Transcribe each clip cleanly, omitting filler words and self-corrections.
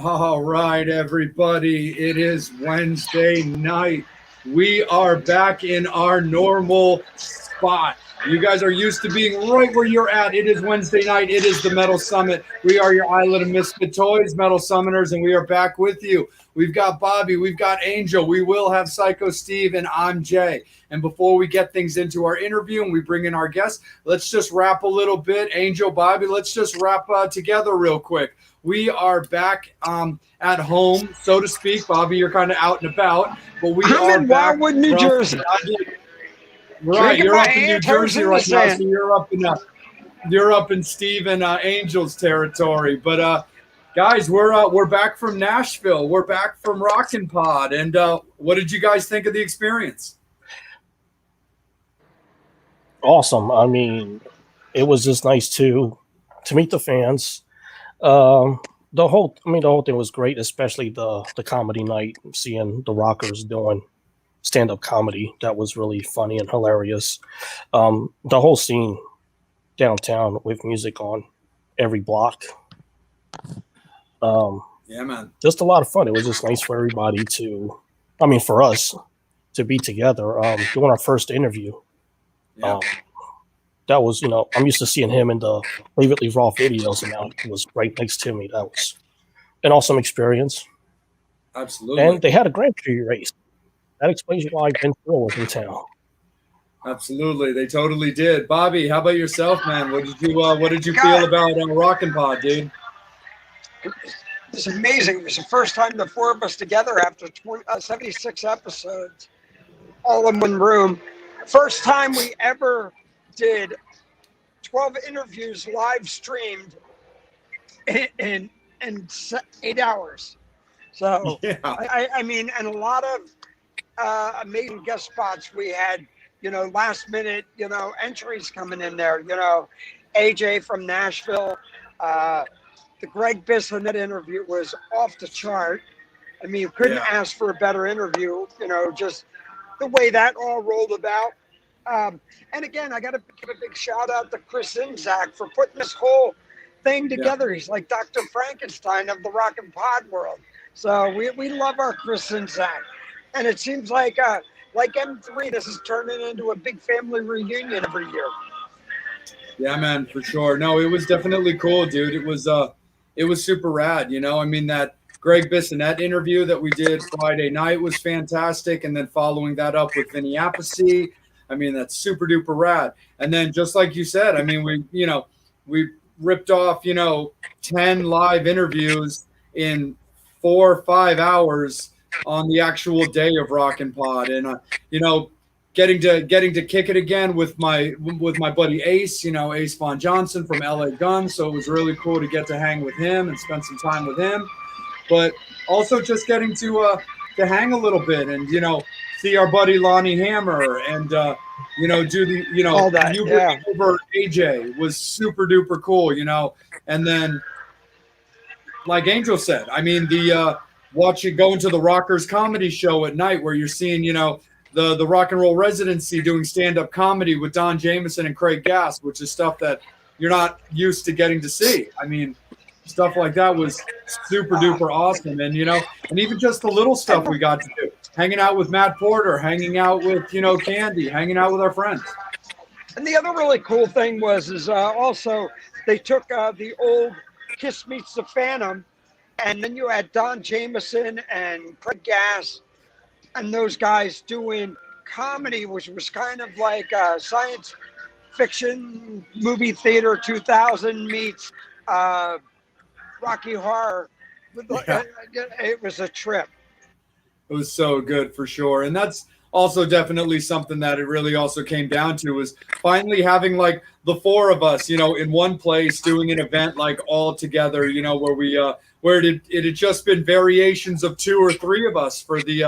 All right, everybody. It is Wednesday night. We are back in our normal spot. You guys are used to being right where you're at. It is Wednesday night. It is the Metal Summit. We are your Island of Misfit Toys, Metal Summoners, and we are back with you. We've got Bobby. We've got Angel. We will have Psycho Steve, and I'm Jay. And before we get things into our interview and we bring in our guests, let's just wrap a little bit. Angel, Bobby, let's just wrap together real quick. We are back at home, so to speak. Bobby, you're kind of out and about, but we are in back Wildwood, New Jersey. Right, you're up in New Jersey right now, so you're up in Steve and Angel's territory. But guys, we're back from Nashville. We're back from Rockin' Pod, and what did you guys think of the experience? Awesome. I mean, it was just nice to meet the fans. The whole thing was great, especially the comedy night, seeing the Rockers doing stand-up comedy. That was really funny and hilarious. The whole scene downtown with music on every block. Yeah, man. Just a lot of fun. It was just nice for everybody for us to be together. Doing our first interview. Yeah. That was, I'm used to seeing him in the Leave It Leave Raw videos, and now he was right next to me. That was an awesome experience. Absolutely. And they had a Grand Prix race. That explains why Ben Stiller was in town. Absolutely, they totally did. Bobby, how about yourself, man? What did you feel about Rockin' Pod, dude? It's amazing. It was the first time the four of us together after 76 episodes, all in one room. First time we ever did 12 interviews live streamed in 8 hours. So, yeah. I mean, and a lot of amazing guest spots. We had, last minute, entries coming in there. AJ from Nashville. The Greg Bissonette interview was off the chart. I mean, you couldn't ask for a better interview, just the way that all rolled about. And again, I got to give a big shout out to Chris Inzak for putting this whole thing together. Yeah. He's like Dr. Frankenstein of the Rockin' Pod world. So we love our Chris Inzak. And it seems like M3, this is turning into a big family reunion every year. Yeah, man, for sure. No, it was definitely cool, dude. It was super rad. I mean, that Greg Bissonette interview that we did Friday night was fantastic. And then following that up with Vinny Appice, I mean, that's super duper rad. And then just like you said, I mean, we ripped off, 10 live interviews in 4 or 5 hours on the actual day of Rockin' Pod. And, getting to kick it again with my buddy Ace, Ace Von Johnson from LA Guns. So it was really cool to get to hang with him and spend some time with him. But also just getting to hang a little bit and, see our buddy Lonnie Hammer and, do the, all that, you bring over AJ was super duper cool, and then like Angel said, I mean, going to the Rockers comedy show at night where you're seeing, the rock and roll residency doing stand-up comedy with Don Jameson and Craig Gass, which is stuff that you're not used to getting to see. I mean, stuff like that was super duper awesome. And, and even just the little stuff we got to do, hanging out with Matt Porter, hanging out with, Candy, hanging out with our friends. And the other really cool thing is also they took the old Kiss Meets the Phantom, and then you had Don Jameson and Craig Gass and those guys doing comedy, which was kind of like science fiction movie theater 2000 meets Rocky Horror. It was a trip. It was so good for sure. And that's also definitely something that it really also came down to was finally having like the four of us, in one place doing an event like all together, where we where it had just been variations of 2 or 3 of us for the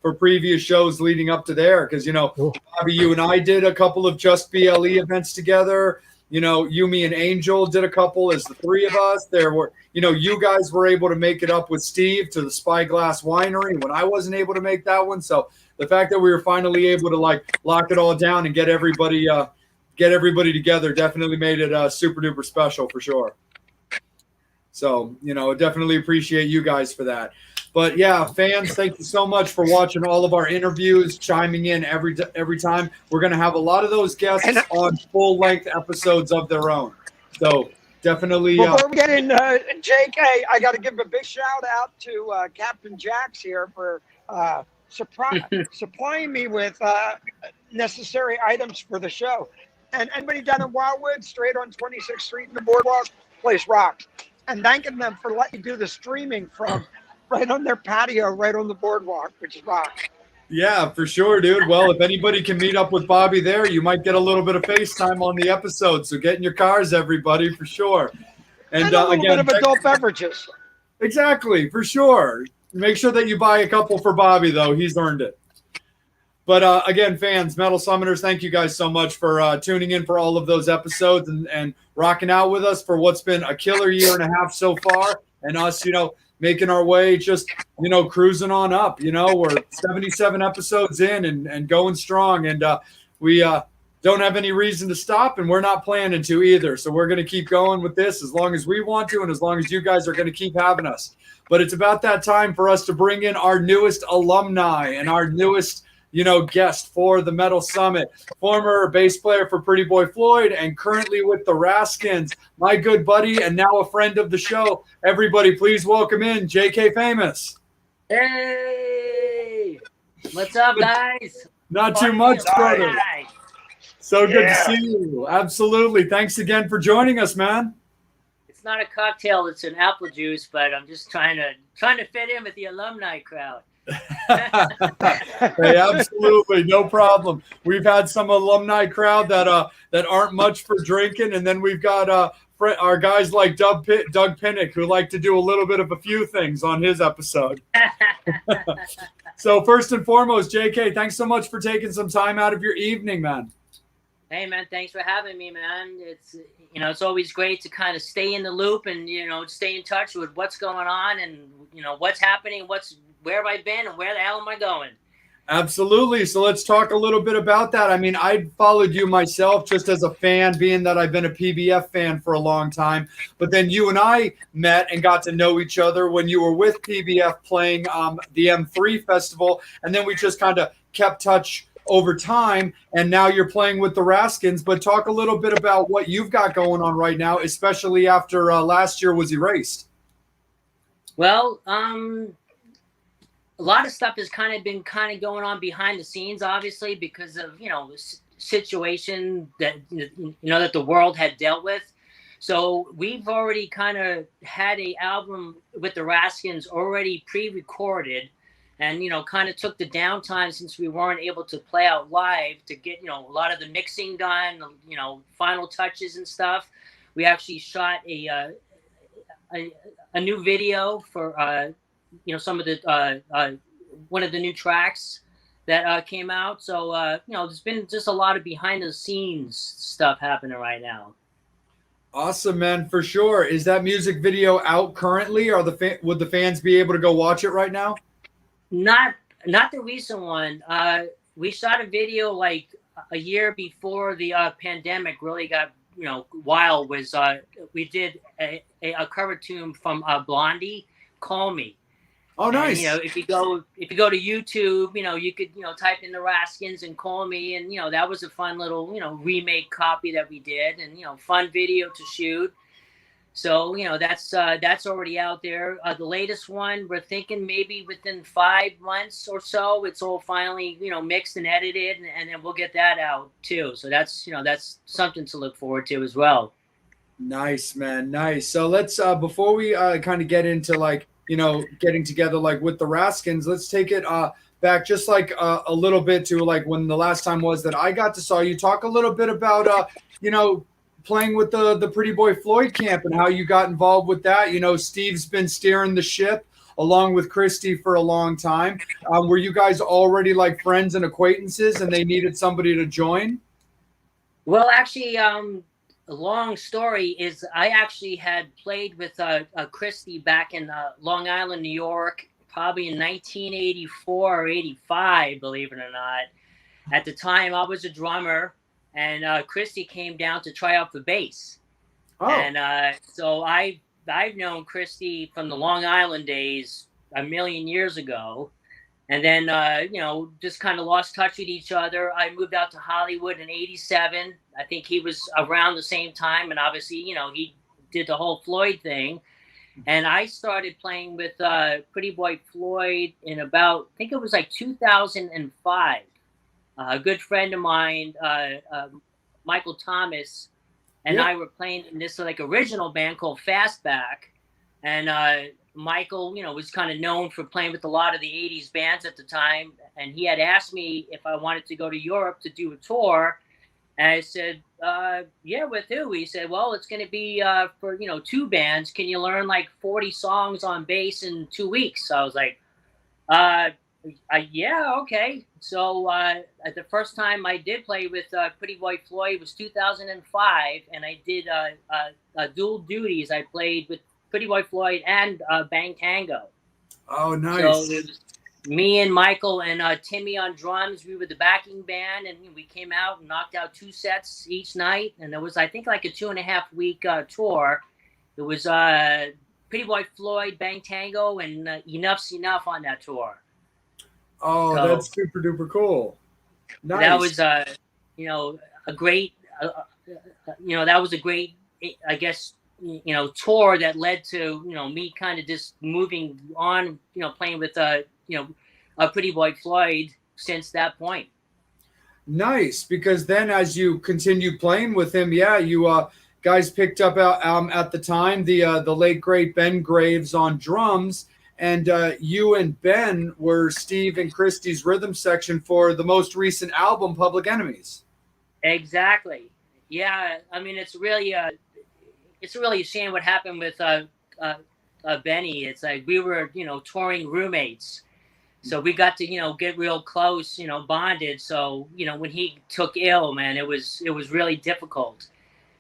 for previous shows leading up to there. Because, Bobby, you and I did a couple of Just BLE events together. You, me, and Angel did a couple as the 3 of us. There were, you guys were able to make it up with Steve to the Spyglass Winery when I wasn't able to make that one. So the fact that we were finally able to like lock it all down and get everybody together definitely made it super duper special for sure. So, definitely appreciate you guys for that. But yeah, fans, thank you so much for watching all of our interviews, chiming in every time. We're going to have a lot of those guests on full-length episodes of their own. So definitely. Before we get in, JK, I got to give a big shout out to Captain Jax here for supplying me with necessary items for the show. And anybody down in Wildwood, straight on 26th Street in the boardwalk, place rocks. And thanking them for letting me do the streaming from right on their patio, right on the boardwalk, which is rocks. Yeah, for sure, dude. Well, if anybody can meet up with Bobby there, you might get a little bit of FaceTime on the episode. So get in your cars, everybody, for sure. And a little bit of adult beverages. Exactly, for sure. Make sure that you buy a couple for Bobby, though. He's earned it. But again, fans, Metal Summoners, thank you guys so much for tuning in for all of those episodes and rocking out with us for what's been a killer year and a half so far. And us, making our way, just, cruising on up. We're 77 episodes in and going strong. And we don't have any reason to stop, and we're not planning to either. So we're going to keep going with this as long as we want to and as long as you guys are going to keep having us. But it's about that time for us to bring in our newest alumni and our newest guest for the Metal Summit, former bass player for Pretty Boy Floyd and currently with the Raskins, my good buddy and now a friend of the show. Everybody, please welcome in JK Famous. Hey, what's up, guys? Not too much, brother. So good to see you. Absolutely. Thanks again for joining us, man. It's not a cocktail; it's an apple juice. But I'm just trying to fit in with the alumni crowd. Hey, absolutely, no problem. We've had some alumni crowd that aren't much for drinking, and then we've got our guys like Doug Pinnick who like to do a little bit of a few things on his episode. So first and foremost, JK, thanks so much for taking some time out of your evening, man. Hey, man, thanks for having me, man. It's always great to kind of stay in the loop and stay in touch with what's going on and what's happening, where have I been and where the hell am I going? Absolutely. So let's talk a little bit about that. I mean, I followed you myself just as a fan, being that I've been a PBF fan for a long time. But then you and I met and got to know each other when you were with PBF playing the M3 festival. And then we just kind of kept touch over time. And now you're playing with the Raskins. But talk a little bit about what you've got going on right now, especially after last year was erased. Well, a lot of stuff has been going on behind the scenes, obviously, because of, the situation that, that the world had dealt with. So we've already kind of had a album with the Raskins already pre-recorded and, kind of took the downtime since we weren't able to play out live to get, a lot of the mixing done, final touches and stuff. We actually shot a new video for, some of the one of the new tracks that came out. So there's been just a lot of behind the scenes stuff happening right now. Awesome, man, for sure. Is that music video out currently? Would the fans be able to go watch it right now? Not the recent one. We shot a video like a year before the pandemic really got wild. Was we did a cover tune from Blondie, "Call Me." Oh, nice. And, if you go to YouTube, you could type in the Raskins and "Call Me," and that was a fun little remake copy that we did, and fun video to shoot. So that's already out there. The latest one, we're thinking maybe within 5 months or so, it's all finally mixed and edited, and then we'll get that out too. So that's that's something to look forward to as well. Nice, man, nice. So let's before we kind of get into getting together with the Raskins, let's take it back just a little bit to when the last time was that I got to saw you. Talk a little bit about playing with the Pretty Boy Floyd camp and how you got involved with that. Steve's been steering the ship along with Christy for a long time. Were you guys already friends and acquaintances and they needed somebody to join? Well, actually, a long story is I actually had played with Christy back in Long Island, New York, probably in 1984 or 85, believe it or not. At the time, I was a drummer, and Christy came down to try out for bass. Oh. And so I I've known Christy from the Long Island days a million years ago. And then, just kind of lost touch with each other. I moved out to Hollywood in '87. I think he was around the same time. And obviously, he did the whole Floyd thing. And I started playing with Pretty Boy Floyd in about, I think it was like 2005. A good friend of mine, Michael Thomas, and I were playing in this like original band called Fastback. And Michael, was kind of known for playing with a lot of the 80s bands at the time. And he had asked me if I wanted to go to Europe to do a tour. And I said, yeah, with who? He said, well, it's going to be for, 2 bands. Can you learn like 40 songs on bass in 2 weeks? So I was like, yeah, okay. So at the first time I did play with Pretty Boy Floyd was 2005. And I did dual duties. I played with Pretty Boy Floyd and Bang Tango. Oh, nice. So it was me and Michael and Timmy on drums. We were the backing band, and we came out and knocked out 2 sets each night. And there was, I think, like a 2.5-week tour. It was Pretty Boy Floyd, Bang Tango, and Enough's Enough on that tour. Oh, so that's super duper cool. Nice. That was, a great, that was a great, I guess, tour that led to, me kind of just moving on, playing with, Pretty Boy Floyd since that point. Nice, because then as you continue playing with him, you guys picked up at the time the late great Ben Graves on drums, and you and Ben were Steve and Christie's rhythm section for the most recent album, Public Enemies. Exactly. Yeah, I mean it's really a shame what happened with Benny. It's like we were touring roommates. So we got to, get real close, bonded. So, when he took ill, man, it was really difficult.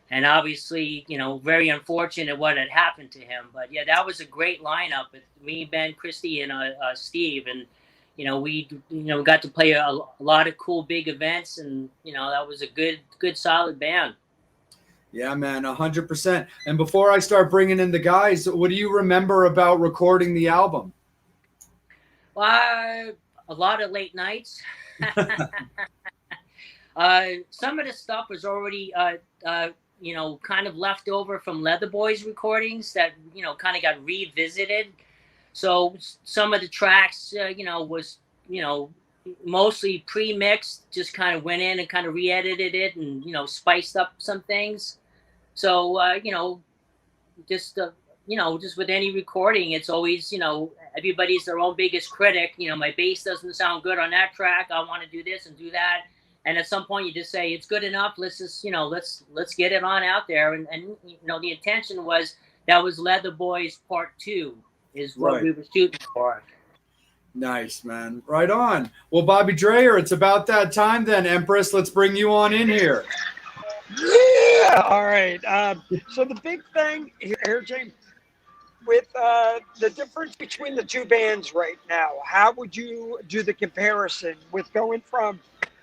And obviously, very unfortunate what had happened to him. But yeah, that was a great lineup with me, Ben, Christy, and Steve. And, we got to play a lot of cool big events. And, that was a good solid band. Yeah, man, 100%. And before I start bringing in the guys, what do you remember about recording the album? A lot of late nights. Some of the stuff was already, kind of left over from Leather Boys recordings that, kind of got revisited. So some of the tracks, was, mostly pre-mixed, just kind of went in and kind of re-edited it and, spiced up some things. So, just with any recording, it's always, everybody's their own biggest critic. My bass doesn't sound good on that track. I want to do this and do that. And at some point you just say, it's good enough. Let's just, let's get it on out there. And the intention was that was Leather Boys Part 2 is what we were shooting for. Nice, man. Right on. Well, Bobby Dreyer, it's about that time then, Empress. Let's bring you on in here. Yeah. All right. So the big thing here, James, with the difference between the two bands right now, how would you do the comparison with going from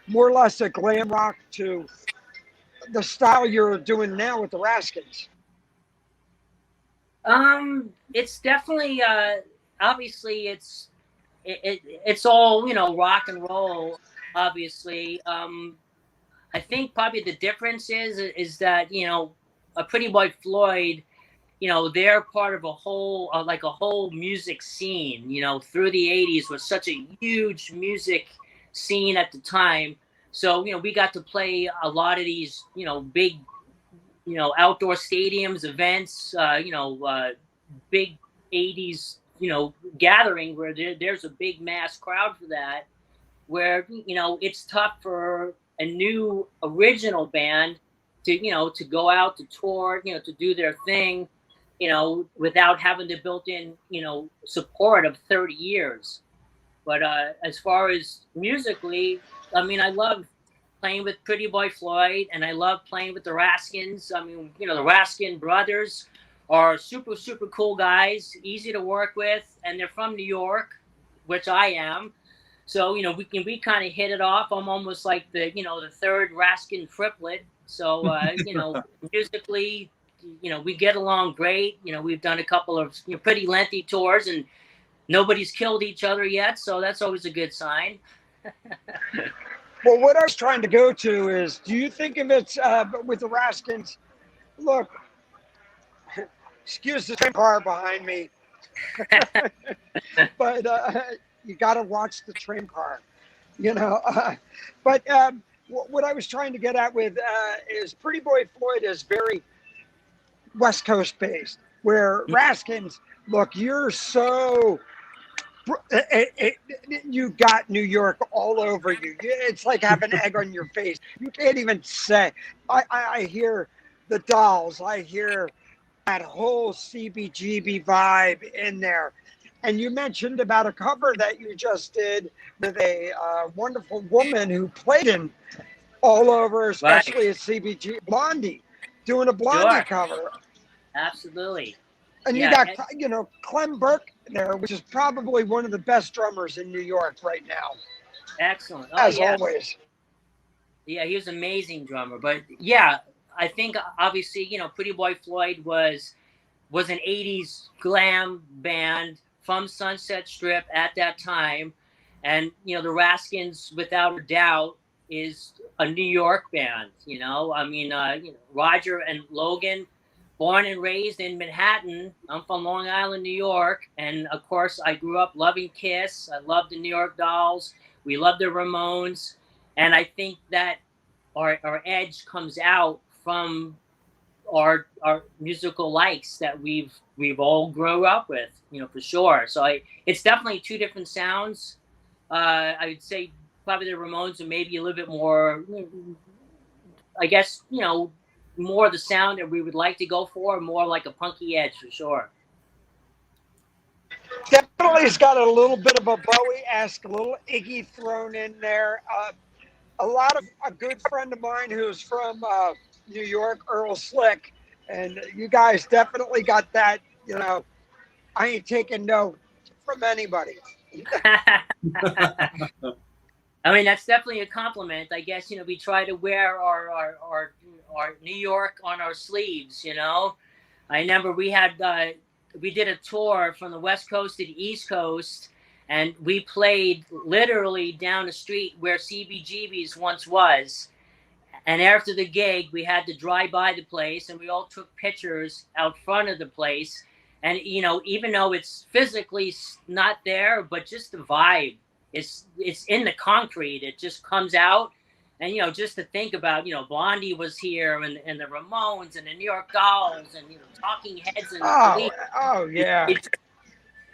more or less a glam rock to the style you're doing now with the Raskins? It's definitely obviously it's all rock and roll, obviously. I think probably the difference is that a Pretty Boy Floyd, they're part of a whole music scene. Through the 80s was such a huge music scene at the time. So we got to play a lot of these big outdoor stadiums, events, big 80s gathering where there's a big mass crowd for that, where it's tough for a new original band to go out to tour, to do their thing, without having the built-in support of 30 years. But as far as musically, I mean, I love playing with Pretty Boy Floyd, and I love playing with the Raskins. I mean, the Raskin brothers are super, super cool guys, easy to work with, and they're from New York, which I am. So, we kind of hit it off. I'm almost like the third Raskin triplet. So, musically, we get along great. We've done a couple of pretty lengthy tours, and nobody's killed each other yet, so that's always a good sign. Well, what I was trying to go to is, do you think of it with the Raskins? Look, excuse the train car behind me, but you got to watch the train car, But what I was trying to get at with is Pretty Boy Floyd is very West Coast based, where Raskins, look, you're so. You got New York all over you. It's like having egg on your face. You can't even say. I hear the Dolls. I hear that whole CBGB vibe in there. And you mentioned about a cover that you just did with a wonderful woman who played in all over, especially at CBG, Blondie, doing a Blondie cover. Absolutely. And you got, Clem Burke there, which is probably one of the best drummers in New York right now. Excellent. As always. Yeah, he was an amazing drummer. But yeah, I think obviously, Pretty Boy Floyd was an 80s glam band from Sunset Strip at that time. And, the Raskins, without a doubt, is a New York band, Roger and Logan, born and raised in Manhattan. I'm from Long Island, New York. And of course, I grew up loving Kiss. I loved the New York Dolls. We loved the Ramones. And I think that our edge comes out from our musical likes that we've all grew up with, for sure. So it's definitely two different sounds. I would say probably the Ramones are maybe a little bit more, I guess, more the sound that we would like to go for, more like a punky edge for sure. Definitely has got a little bit of a Bowie-esque, a little Iggy thrown in there. A good friend of mine who's from New York, Earl Slick, and you guys definitely got that, I ain't taking no from anybody. I mean, that's definitely a compliment. I guess, we try to wear our New York on our sleeves, I remember we did a tour from the West Coast to the East Coast, and we played literally down the street where CBGB's once was. And after the gig, we had to drive by the place, and we all took pictures out front of the place. And, even though it's physically not there, but just the vibe, it's in the concrete. It just comes out. And, just to think about, Blondie was here, and the Ramones and the New York Dolls and, Talking Heads. And yeah.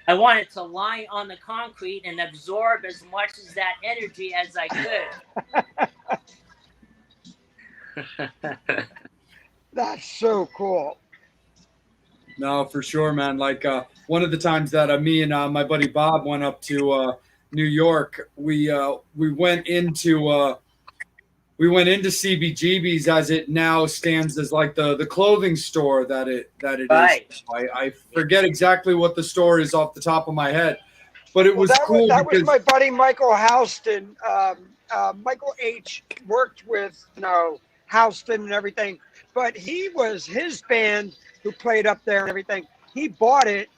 I wanted to lie on the concrete and absorb as much as that energy as I could. That's so cool. No, for sure, man. Like one of the times that me and my buddy Bob went up to New York, we went into CBGB's, as it now stands as like the clothing store that it right. is. I forget exactly what the store is off the top of my head, but it was cool. That was my buddy Michael Houston. Michael H. worked with Houston and everything, but his band who played up there and everything. He bought it,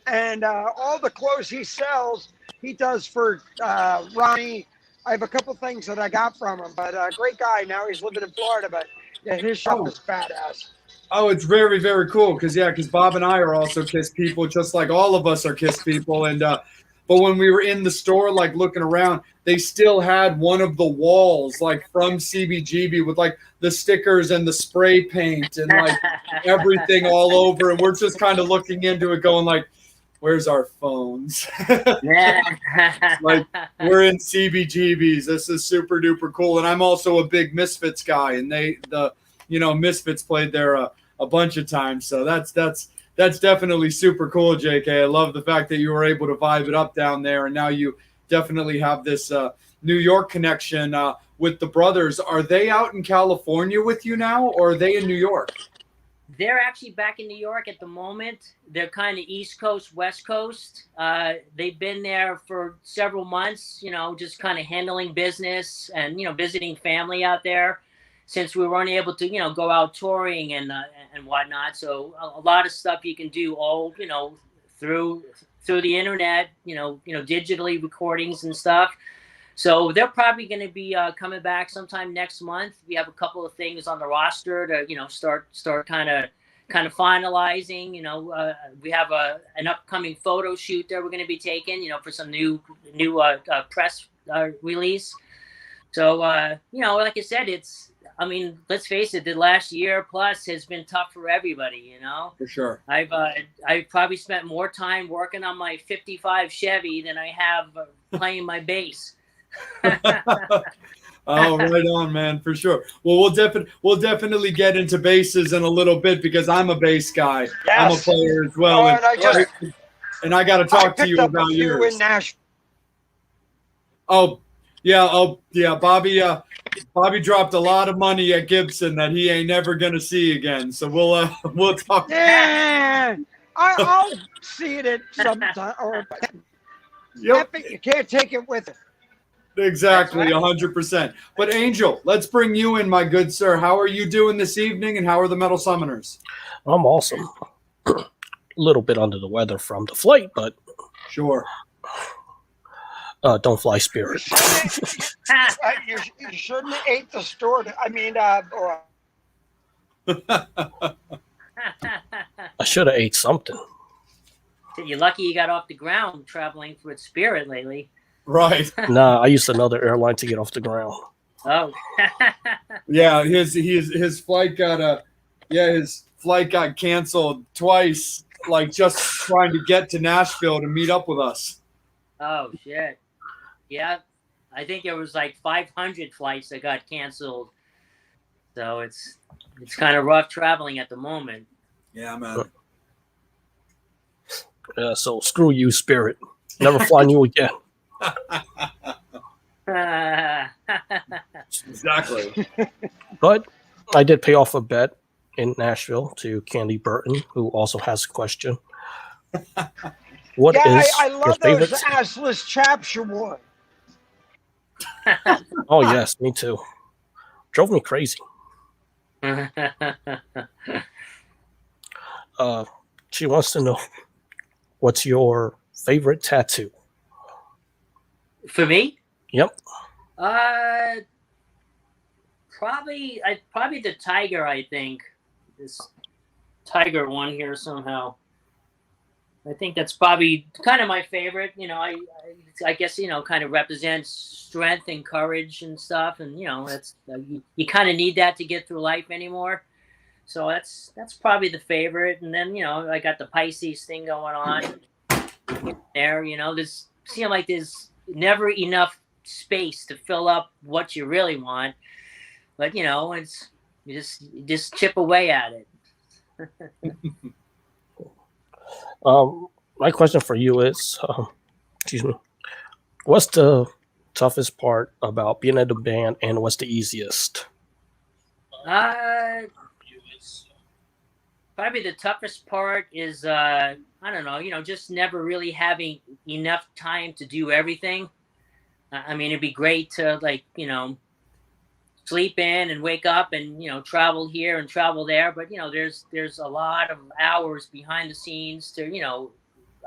and all the clothes he sells, he does for Ronnie. I have a couple things that I got from him, but great guy. Now he's living in Florida, but yeah, his shop is badass. Oh, it's very, very cool because Bob and I are also Kiss people, just like all of us are Kiss people. And but when we were in the store, like looking around, they still had one of the walls like from CBGB with like the stickers and the spray paint and like everything all over. And we're just kind of looking into it, going like, where's our phones? Like, we're in CBGBs. This is super duper cool. And I'm also a big Misfits guy, and Misfits played there a bunch of times. So that's definitely super cool, JK. I love the fact that you were able to vibe it up down there, and now you definitely have this New York connection with the brothers. Are they out in California with you now, or are they in New York? They're actually back in New York at the moment. They're kind of East Coast, West Coast. They've been there for several months, just kind of handling business and, visiting family out there. since we weren't able to, go out touring and whatnot. So a lot of stuff you can do all, through the internet, digitally recordings and stuff. So they're probably going to be coming back sometime next month. We have a couple of things on the roster to, start kind of finalizing. We have an upcoming photo shoot that we're going to be taking, for some new press release. So, like I said, let's face it, the last year plus has been tough for everybody, For sure. I've probably spent more time working on my 55 Chevy than I have playing my bass. Oh, right on, man, for sure. Well, we'll definitely get into basses in a little bit because I'm a bass guy. Yes. I'm a player as well. And I got to talk to you about yours. In Nashville. Oh, yeah. Bobby dropped a lot of money at Gibson that he ain't never gonna see again. So we'll talk. Yeah, I'll see it at some time. Or Yep. you can't take it with it. Exactly, 100%. But Angel, let's bring you in, my good sir. How are you doing this evening, and how are the Metal Summoners? I'm awesome. A little bit under the weather from the flight, but Sure. don't fly Spirit. You shouldn't have ate the store. I should have ate something. You're lucky you got off the ground traveling with Spirit lately. Right. Nah, I used another airline to get off the ground. Oh. Yeah, his flight got canceled twice, like just trying to get to Nashville to meet up with us. Oh shit. Yeah, I think there was like 500 flights that got canceled. So it's kind of rough traveling at the moment. Yeah, man. So screw you, Spirit. Never flying you again. Exactly. But I did pay off a bet in Nashville to Candy Burton, who also has a question. What is I your love favorite? those assless chaps you wore. Oh yes, me too. Drove me crazy. She wants to know, what's your favorite tattoo? For me? Yep. Probably the tiger. I think this tiger one here somehow. I think that's probably kind of my favorite. I guess kind of represents strength and courage and stuff, and that's you kind of need that to get through life anymore. So that's probably the favorite. And then I got the Pisces thing going on there. There's seem like there's never enough space to fill up what you really want, but it's you just chip away at it. My question for you is, excuse me, what's the toughest part about being in the band, and what's the easiest? Probably the toughest part is I don't know, just never really having enough time to do everything. I mean, it'd be great to sleep in and wake up and travel here and travel there, but there's a lot of hours behind the scenes to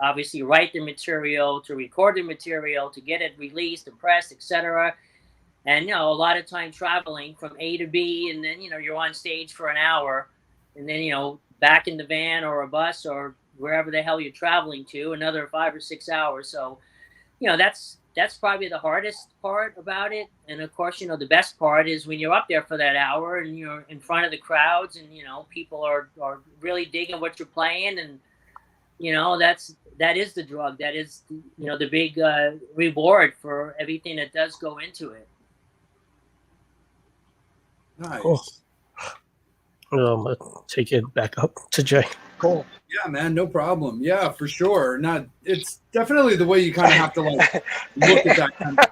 obviously write the material, to record the material, to get it released and pressed, etc. And a lot of time traveling from A to B, and then you're on stage for an hour, and then back in the van or a bus or wherever the hell you're traveling to another 5 or 6 hours. So that's probably the hardest part about it. And of course, the best part is when you're up there for that hour and you're in front of the crowds and, people are really digging what you're playing. And, that is the drug. That is, the big reward for everything that does go into it. Nice. Cool. I'll take it back up to Jay. Cool. Yeah, man, no problem. Yeah, for sure. It's definitely the way you kind of have to look at that kind of.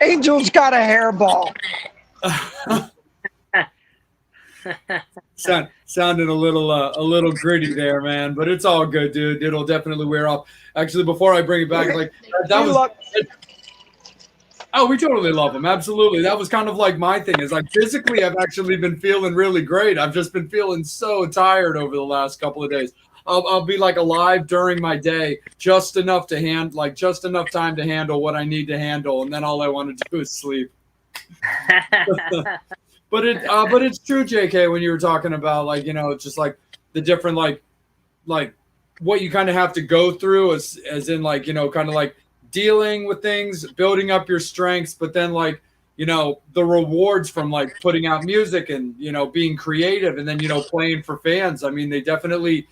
Angel's got a hairball. Sounded a little gritty there, man, but it's all good, dude. It'll definitely wear off. Actually, before I bring it back, that was Oh, we totally love them. Absolutely. That was kind of like my thing is like physically, I've actually been feeling really great. I've just been feeling so tired over the last couple of days. I'll be like alive during my day, just enough to just enough time to handle what I need to handle. And then all I want to do is sleep. But it's true, JK, when you were talking about like, it's just like the different, like what you kind of have to go through as in like, kind of like dealing with things, building up your strengths, but then like, the rewards from like putting out music and, being creative and then, playing for fans. I mean, it definitely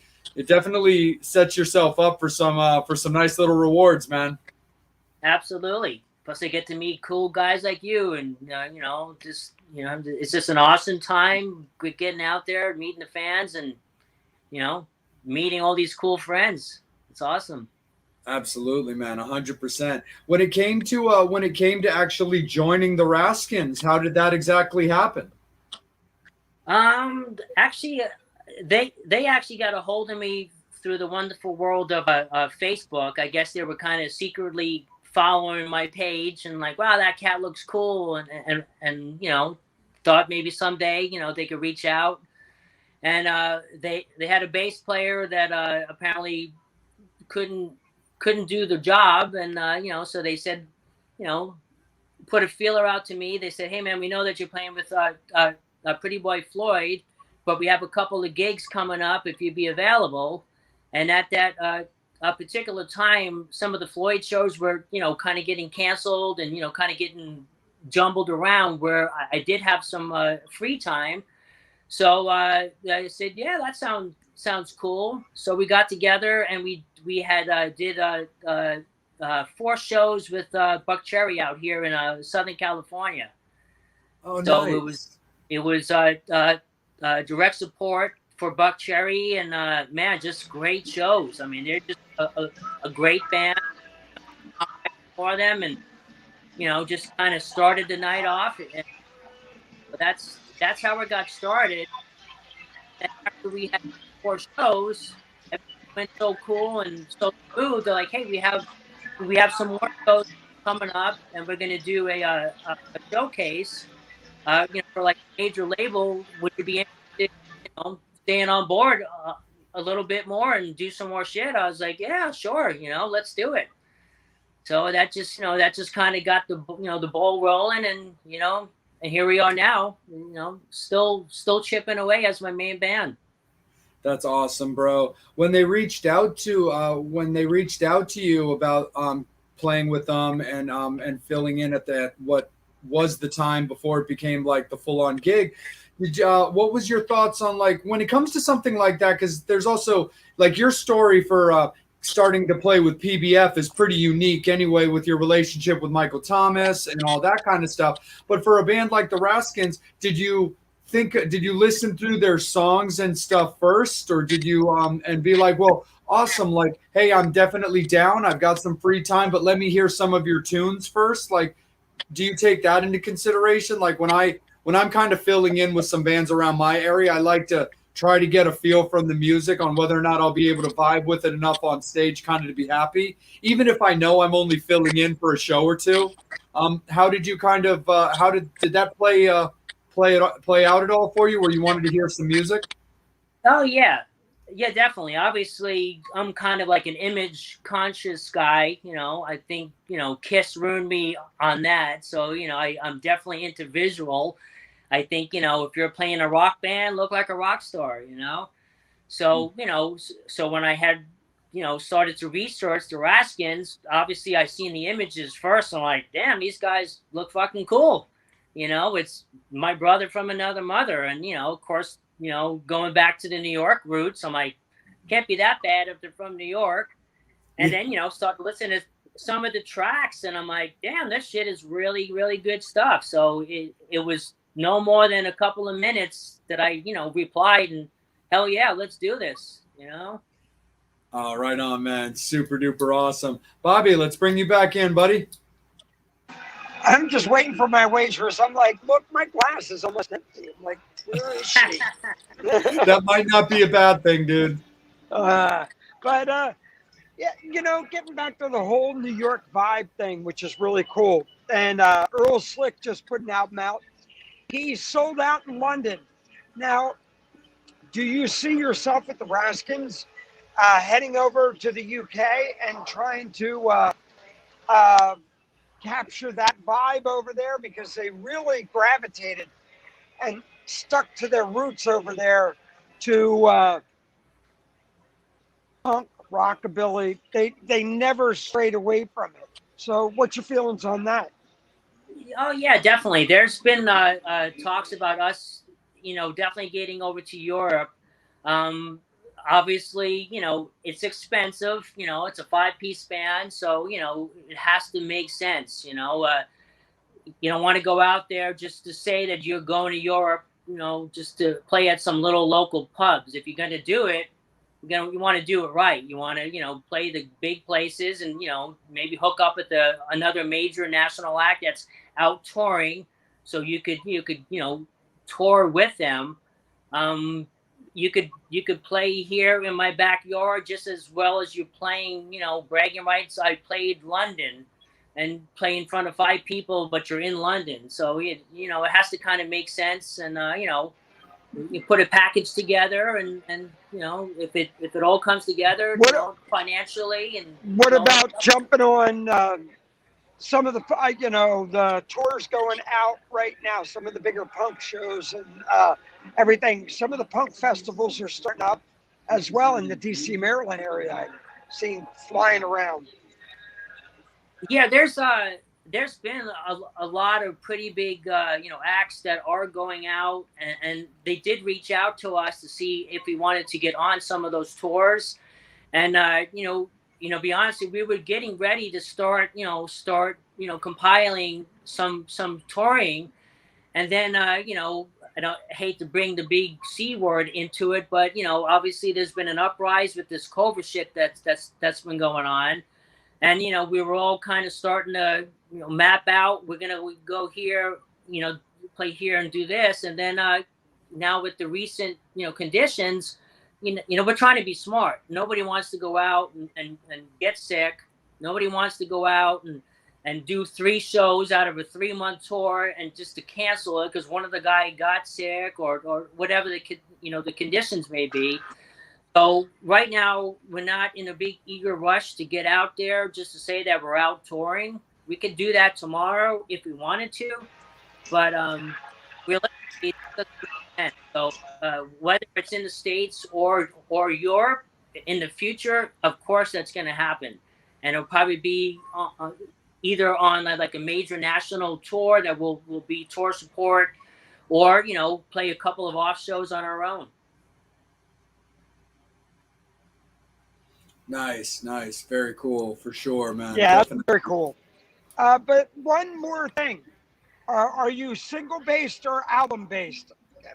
sets yourself up for some nice little rewards, man. Absolutely. Plus, I get to meet cool guys like you, and it's just an awesome time getting out there, meeting the fans, and meeting all these cool friends. It's awesome. Absolutely, man, 100%. When it came to actually joining the Raskins, how did that exactly happen? Actually, they actually got a hold of me through the wonderful world of Facebook. I guess they were kind of secretly following my page and like, wow, that cat looks cool, and thought maybe someday they could reach out. And they had a bass player that apparently couldn't do the job, and so they said, put a feeler out to me. They said, hey man, we know that you're playing with Pretty Boy Floyd, but we have a couple of gigs coming up if you'd be available. And at that a particular time, some of the Floyd shows were, kind of getting canceled and, kind of getting jumbled around, where I did have some free time. So I said, yeah, that sounds cool. So we got together and we had did 4 shows with Buck Cherry out here in Southern California. Oh, so nice. it was direct support for Buck Cherry, and man, just great shows. I mean, they're just a great band for them, and just kind of started the night off. And that's how it got started. And after we had 4 shows, it went so cool and so smooth. They're like, hey, we have some more shows coming up, and we're gonna do a showcase. For like a major label, would you be interested, staying on board a little bit more and do some more shit? I was like, yeah, sure, let's do it. So that just kind of got the the ball rolling, and and here we are now, still chipping away as my main band. That's awesome, bro. When they reached out to you about playing with them and filling in at what was the time before it became like the full-on gig, what was your thoughts on like when it comes to something like that? Because there's also like your story for starting to play with PBF is pretty unique anyway, with your relationship with Michael Thomas and all that kind of stuff. But for a band like the Raskins, did you listen through their songs and stuff first, or did you and be like, well, awesome, like, hey, I'm definitely down, I've got some free time, but let me hear some of your tunes first? Like, do you take that into consideration? Like when I'm kind of filling in with some bands around my area, I like to try to get a feel from the music on whether or not I'll be able to vibe with it enough on stage kind of to be happy, even if I know I'm only filling in for a show or two. How did you kind of did that play out at all for you, where you wanted to hear some music? Oh yeah, definitely. Obviously, I'm kind of like an image conscious guy. I think Kiss ruined me on that. So I'm definitely into visual. I think if you're playing a rock band, look like a rock star. So so when I had started to research the Raskins, obviously I seen the images first. I'm like, damn, these guys look fucking cool. It's my brother from another mother, and of course, going back to the New York roots, I'm like, can't be that bad if they're from New York. And then start listening to some of the tracks, and I'm like, damn, this shit is really, really good stuff. So it was no more than a couple of minutes that I replied, and hell yeah, let's do this. Oh, right on, man. Super duper awesome. Bobby, let's bring you back in, buddy. I'm just waiting for my waitress. I'm like, look, my glass is almost empty. I'm like, where is she? That might not be a bad thing, dude. Yeah, getting back to the whole New York vibe thing, which is really cool. and Earl Slick just put an album out. He's sold out in London. Now, do you see yourself at the Raskins heading over to the UK and trying to capture that vibe over there? Because they really gravitated and stuck to their roots over there to punk, rockabilly. They never strayed away from it. So what's your feelings on that? Oh yeah, definitely. There's been talks about us, definitely getting over to Europe. Obviously, it's expensive. It's a 5-piece band, so it has to make sense. You don't want to go out there just to say that you're going to Europe. Just to play at some little local pubs. If you're going to do it, you want to do it right. You want to, play the big places and, maybe hook up with another major national act that's out touring, so you could tour with them. You could play here in my backyard just as well as you're playing, bragging rights. I played London and play in front of 5 people, but you're in London. So, it has to kind of make sense. And, you put a package together and if it all comes together, financially. And what about jumping on some of the tours going out right now, some of the bigger punk shows and everything. Some of the punk festivals are starting up as well in the DC, Maryland area. I've seen flying around. Yeah, there's been a lot of pretty big acts that are going out, and they did reach out to us to see if we wanted to get on some of those tours. And be honest, we were getting ready to start compiling some touring, and then I don't hate to bring the big C word into it, but obviously there's been an uprise with this COVID shit that's been going on. And, we were all kind of starting to, map out, we're going to go here, play here and do this. And then now with the recent, conditions, we're trying to be smart. Nobody wants to go out and get sick. Nobody wants to go out and do 3 shows out of a 3-month tour and just to cancel it because one of the guy got sick or whatever the conditions may be. So right now, we're not in a big eager rush to get out there just to say that we're out touring. We could do that tomorrow if we wanted to, but realistically, so whether it's in the States or Europe in the future, of course that's going to happen, and it'll probably be either on like a major national tour that will be tour support, or play a couple of off shows on our own. Nice. Very cool, for sure, man. Yeah, definitely. That's very cool. But one more thing. Are you single-based or album-based?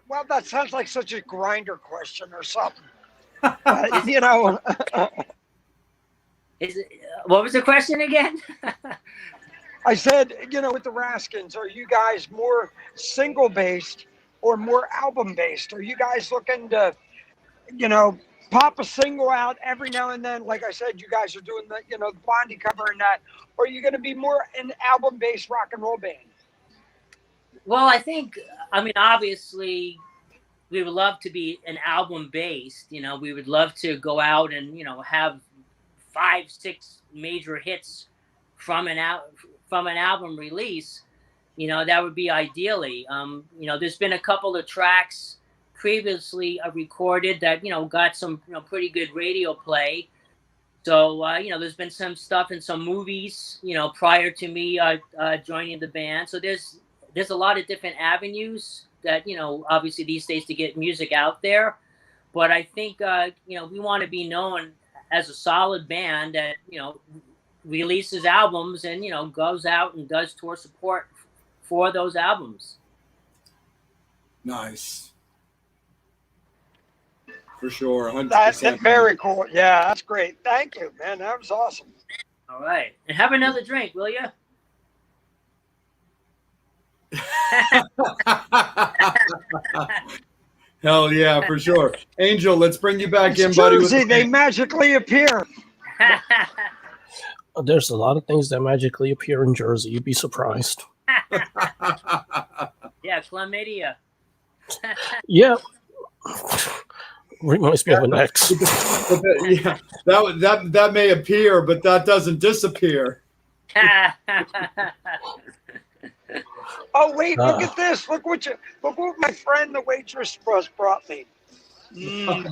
Well, that sounds like such a grinder question or something. What was the question again? I said, with the Raskins, are you guys more single-based or more album-based? Are you guys looking to, pop a single out every now and then? Like I said, you guys are doing the, the Blondie cover and that. Or are you going to be more an album-based rock and roll band? Well, obviously, we would love to be an album-based. We would love to go out and, have 5-6 major hits from an album release. That would be ideally. There's been a couple of tracks previously recorded that got some pretty good radio play. So there's been some stuff in some movies prior to me joining the band. So there's a lot of different avenues that obviously these days to get music out there. But I think we want to be known as a solid band that releases albums and goes out and does tour support for those albums. Nice. For sure, 100%. That's very cool. Yeah, that's great. Thank you, man. That was awesome. All right. And have another drink, will you? Hell yeah, for sure. Angel, let's bring you back in, it's buddy. Tuesday, they magically appear. There's a lot of things that magically appear in Jersey. You'd be surprised. Yeah, chlamydia. Yeah. Reminds me of an ex. Yeah, that may appear, but that doesn't disappear. Oh wait, look at this! Look what my friend the waitress brought me.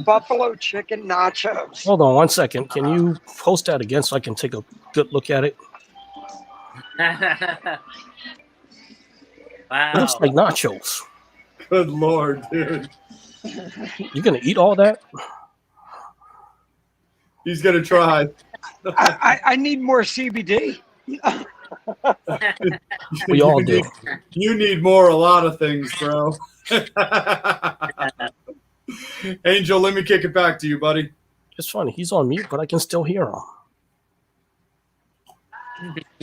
Buffalo chicken nachos. Hold on 1 second. Can you post that again so I can take a good look at it? Wow. It looks like nachos. Good Lord, dude. You're gonna eat all that? He's gonna try. I need more CBD. We all do. You need more, a lot of things, bro. Angel, let me kick it back to you, buddy. It's funny. He's on mute, but I can still hear him.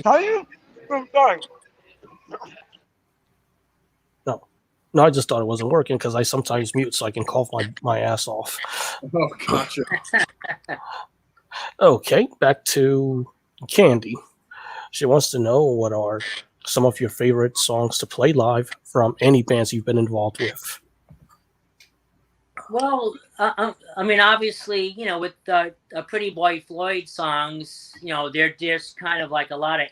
Tell you? I'm sorry. No, I just thought it wasn't working because I sometimes mute so I can cough my ass off. Oh, gotcha. Okay, back to Candy. She wants to know what are some of your favorite songs to play live from any bands you've been involved with. Well, I mean, obviously, with Pretty Boy Floyd songs, they're just kind of like a lot of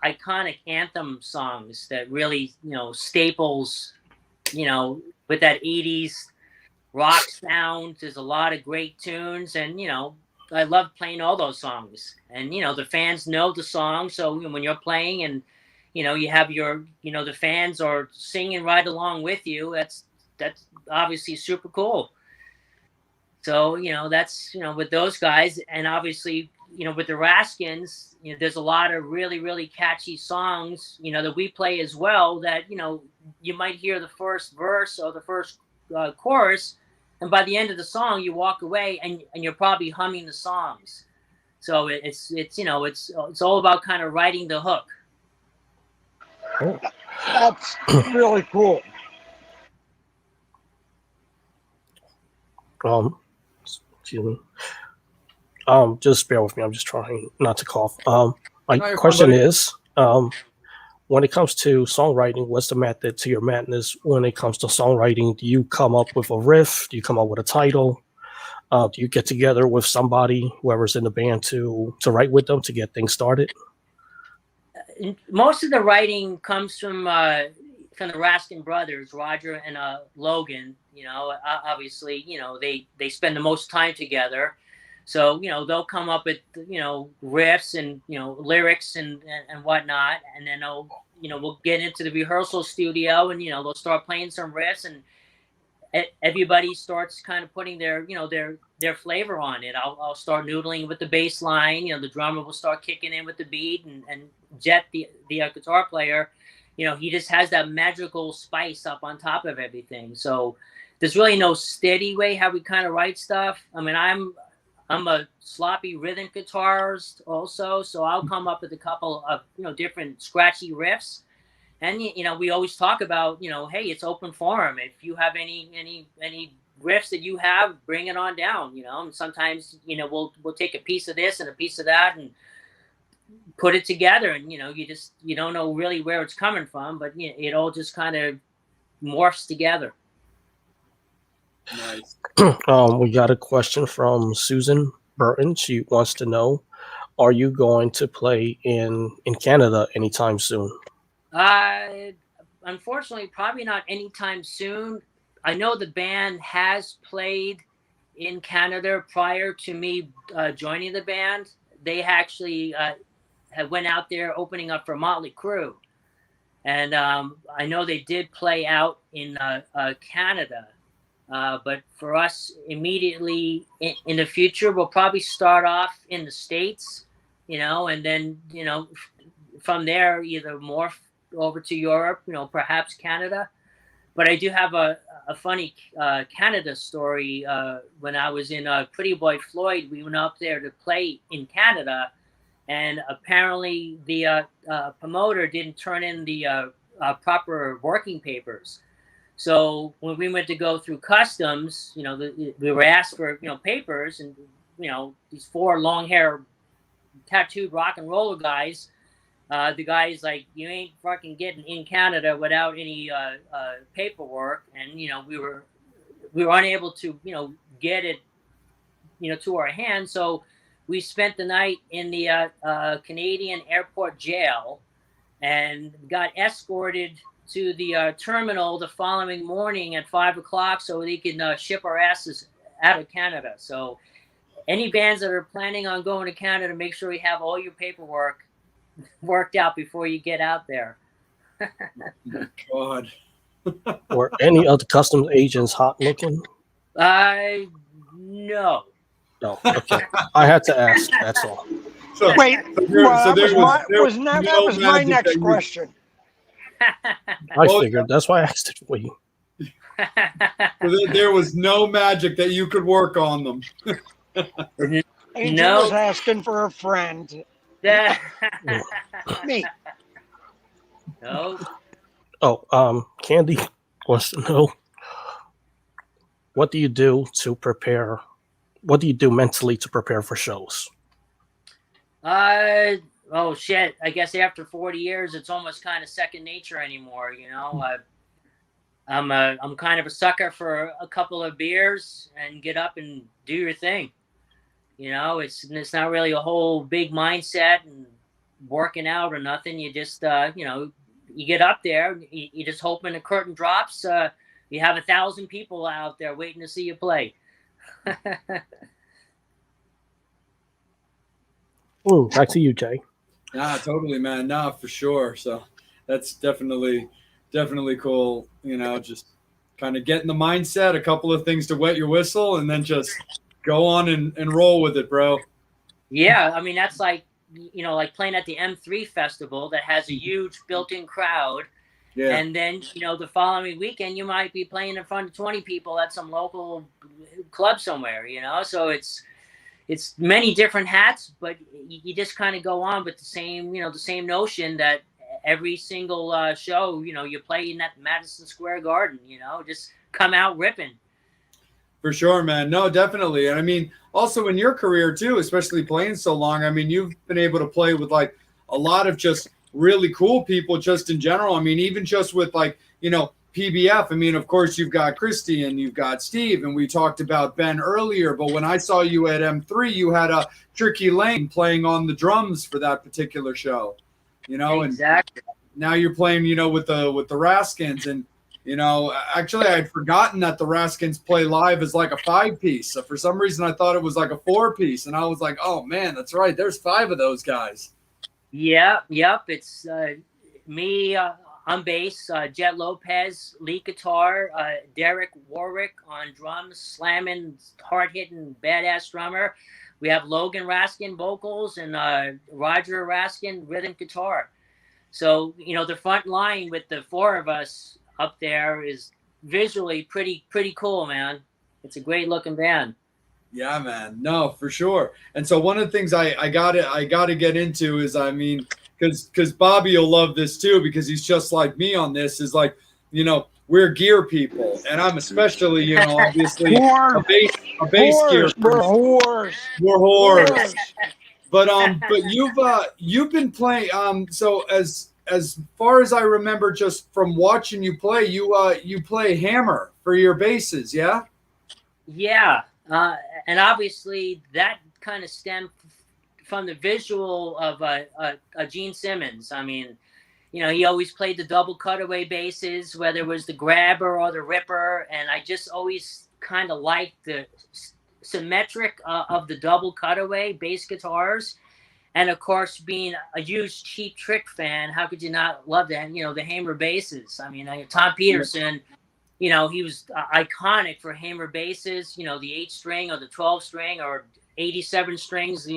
iconic anthem songs that really, staples, with that 80s rock sound. There's a lot of great tunes, and, I love playing all those songs. And, the fans know the song, so when you're playing and, you have your, the fans are singing right along with you, that's obviously super cool. So, that's, with those guys. And obviously, with the Raskins, there's a lot of really, really catchy songs, that we play as well that, you might hear the first verse or the first chorus. And by the end of the song, you walk away and you're probably humming the songs. So it's all about kind of writing the hook. That's really cool. Excuse me. Just bear with me. I'm just trying not to cough. My No, you're question fine, buddy. is, when it comes to songwriting, what's the method to your madness? When it comes to songwriting, do you come up with a riff? Do you come up with a title? Do you get together with somebody, whoever's in the band, to write with them to get things started? Most of the writing comes from the Raskin brothers, Roger and Logan. Obviously, they spend the most time together. So, they'll come up with, riffs and, lyrics and whatnot. And then we'll get into the rehearsal studio and, they'll start playing some riffs and everybody starts kind of putting their, their flavor on it. I'll start noodling with the bass line, the drummer will start kicking in with the beat and Jet, the guitar player, he just has that magical spice up on top of everything. So there's really no steady way how we kind of write stuff. I mean, I'm a sloppy rhythm guitarist also, so I'll come up with a couple of different scratchy riffs, and we always talk about hey, it's open forum. If you have any riffs that you have, bring it on down. And sometimes we'll take a piece of this and a piece of that and put it together, and you don't know really where it's coming from, but it all just kind of morphs together. Nice. We got a question from Susan Burton. She wants to know, are you going to play in Canada anytime soon? Unfortunately, probably not anytime soon. I know the band has played in Canada prior to me joining the band. They actually had went out there opening up for Motley Crue. And I know they did play out in Canada. But for us, immediately in the future, we'll probably start off in the States, and then, from there, either morph over to Europe, perhaps Canada. But I do have a funny Canada story. When I was in Pretty Boy Floyd, we went up there to play in Canada, and apparently the promoter didn't turn in the proper working papers. So when we went to go through customs, we were asked for, papers, and, these 4 long hair tattooed rock and roller guys. The guy's like, you ain't fucking getting in Canada without any paperwork, and we were unable to get it to our hands. So we spent the night in the Canadian airport jail and got escorted to the terminal the following morning at 5:00 so they can ship our asses out of Canada. So any bands that are planning on going to Canada, make sure you have all your paperwork worked out before you get out there. God. Or any other customs agents hot looking? No. No. Okay. I had to ask. That's all. So, Wait, that was my next question. I figured. That's why I asked it for you. So there was no magic that you could work on them. Angel was asking for a friend. Me. No. Oh, Candy wants to know, what do you do to prepare? What do you do mentally to prepare for shows? Oh shit! I guess after 40 years, it's almost kind of second nature anymore. I'm kind of a sucker for a couple of beers and get up and do your thing. It's not really a whole big mindset and working out or nothing. You just you get up there, you just hope when the curtain drops, you have 1,000 people out there waiting to see you play. Ooh, back to you, Jay. Nah, totally, man. Nah, for sure. So that's definitely cool. Just kind of get in the mindset, a couple of things to wet your whistle, and then just go on and roll with it, bro. Yeah, I mean, that's like, like playing at the M3 festival that has a huge built-in crowd. Yeah. And then, the following weekend, you might be playing in front of 20 people at some local club somewhere, So it's many different hats, but you just kind of go on with the same notion that every single show, you play in that Madison Square Garden, just come out ripping. For sure, man. No, definitely. And I mean, also in your career too, especially playing so long, I mean, you've been able to play with like a lot of just really cool people just in general. I mean, even just with like, PBF. I mean, of course, you've got Christy and you've got Steve, and we talked about Ben earlier. But when I saw you at M3, you had a Tricky Lane playing on the drums for that particular show, Exactly. And now you're playing, with the Raskins, and actually, I had forgotten that the Raskins play live as like a 5-piece. So for some reason, I thought it was like a 4-piece, and I was like, oh man, that's right. There's 5 of those guys. Yeah, yep. It's me. On bass, Jet Lopez, lead guitar, Derek Warwick on drums, slamming, hard-hitting, badass drummer. We have Logan Raskin vocals and Roger Raskin rhythm guitar. So, the front line with the 4 of us up there is visually pretty cool, man. It's a great looking band. Yeah, man. No, for sure. And so one of the things I gotta get into is, I mean, because Bobby will love this too, because he's just like me on this, is like, we're gear people, and I'm especially, obviously a bass gear. We're whores. We're whores. But you've been playing. So as far as I remember, just from watching you play, you play hammer for your basses, yeah? Yeah, and obviously that kind of stemmed from the visual of Gene Simmons. I mean, he always played the double cutaway basses, whether it was the grabber or the ripper, and I just always kind of liked the symmetric of the double cutaway bass guitars. And of course, being a huge Cheap Trick fan, how could you not love the Hamer basses? I mean, Tom Peterson, he was iconic for Hamer basses, the 8-string or the 12-string or 87 strings, I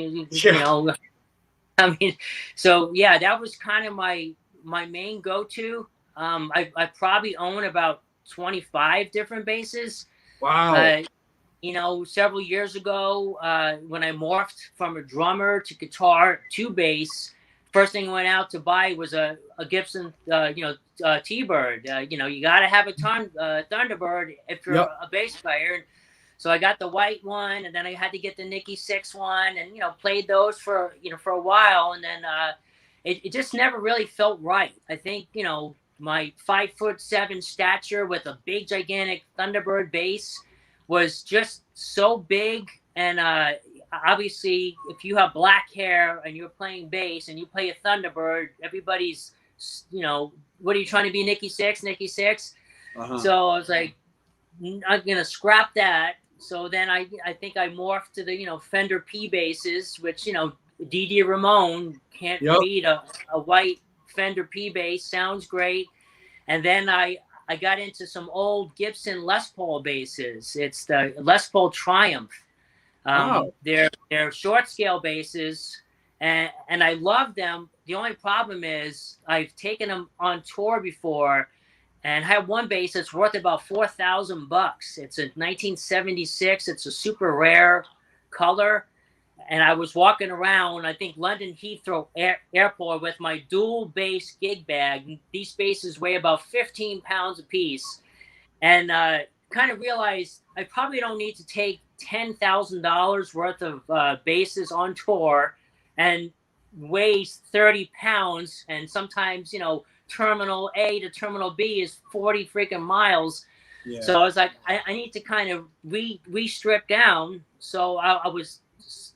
mean, so yeah, that was kind of my main go-to. I probably own about 25 different basses. Wow. Several years ago, when I morphed from a drummer to guitar to bass, first thing I went out to buy was a Gibson, T-Bird. You got to have a Thunderbird if you're a bass player. So I got the white one, and then I had to get the Nikki Six one, and played those for for a while, and then it just never really felt right. I think my 5'7" stature with a big gigantic Thunderbird bass was just so big, and obviously if you have black hair and you're playing bass and you play a Thunderbird, everybody's what are you trying to be, Nikki Six? Uh-huh. So I was like, I'm gonna scrap that. So then I think I morphed to the Fender P basses, which Didi Ramone can't beat a white Fender P bass. Sounds great. And then I got into some old Gibson Les Paul basses. It's the Les Paul Triumph. Wow. They're short scale basses, and I love them. The only problem is I've taken them on tour before, and I have one bass that's worth about $4,000. It's a 1976. It's a super rare color. And I was walking around, I think London Heathrow Airport with my dual bass gig bag. These basses weigh about 15 pounds a piece. And kind of realized I probably don't need to take $10,000 worth of basses on tour and weighs 30 pounds. And sometimes, terminal A to terminal B is 40 freaking miles. Yeah. So I was like, I need to kind of re-strip down. So I was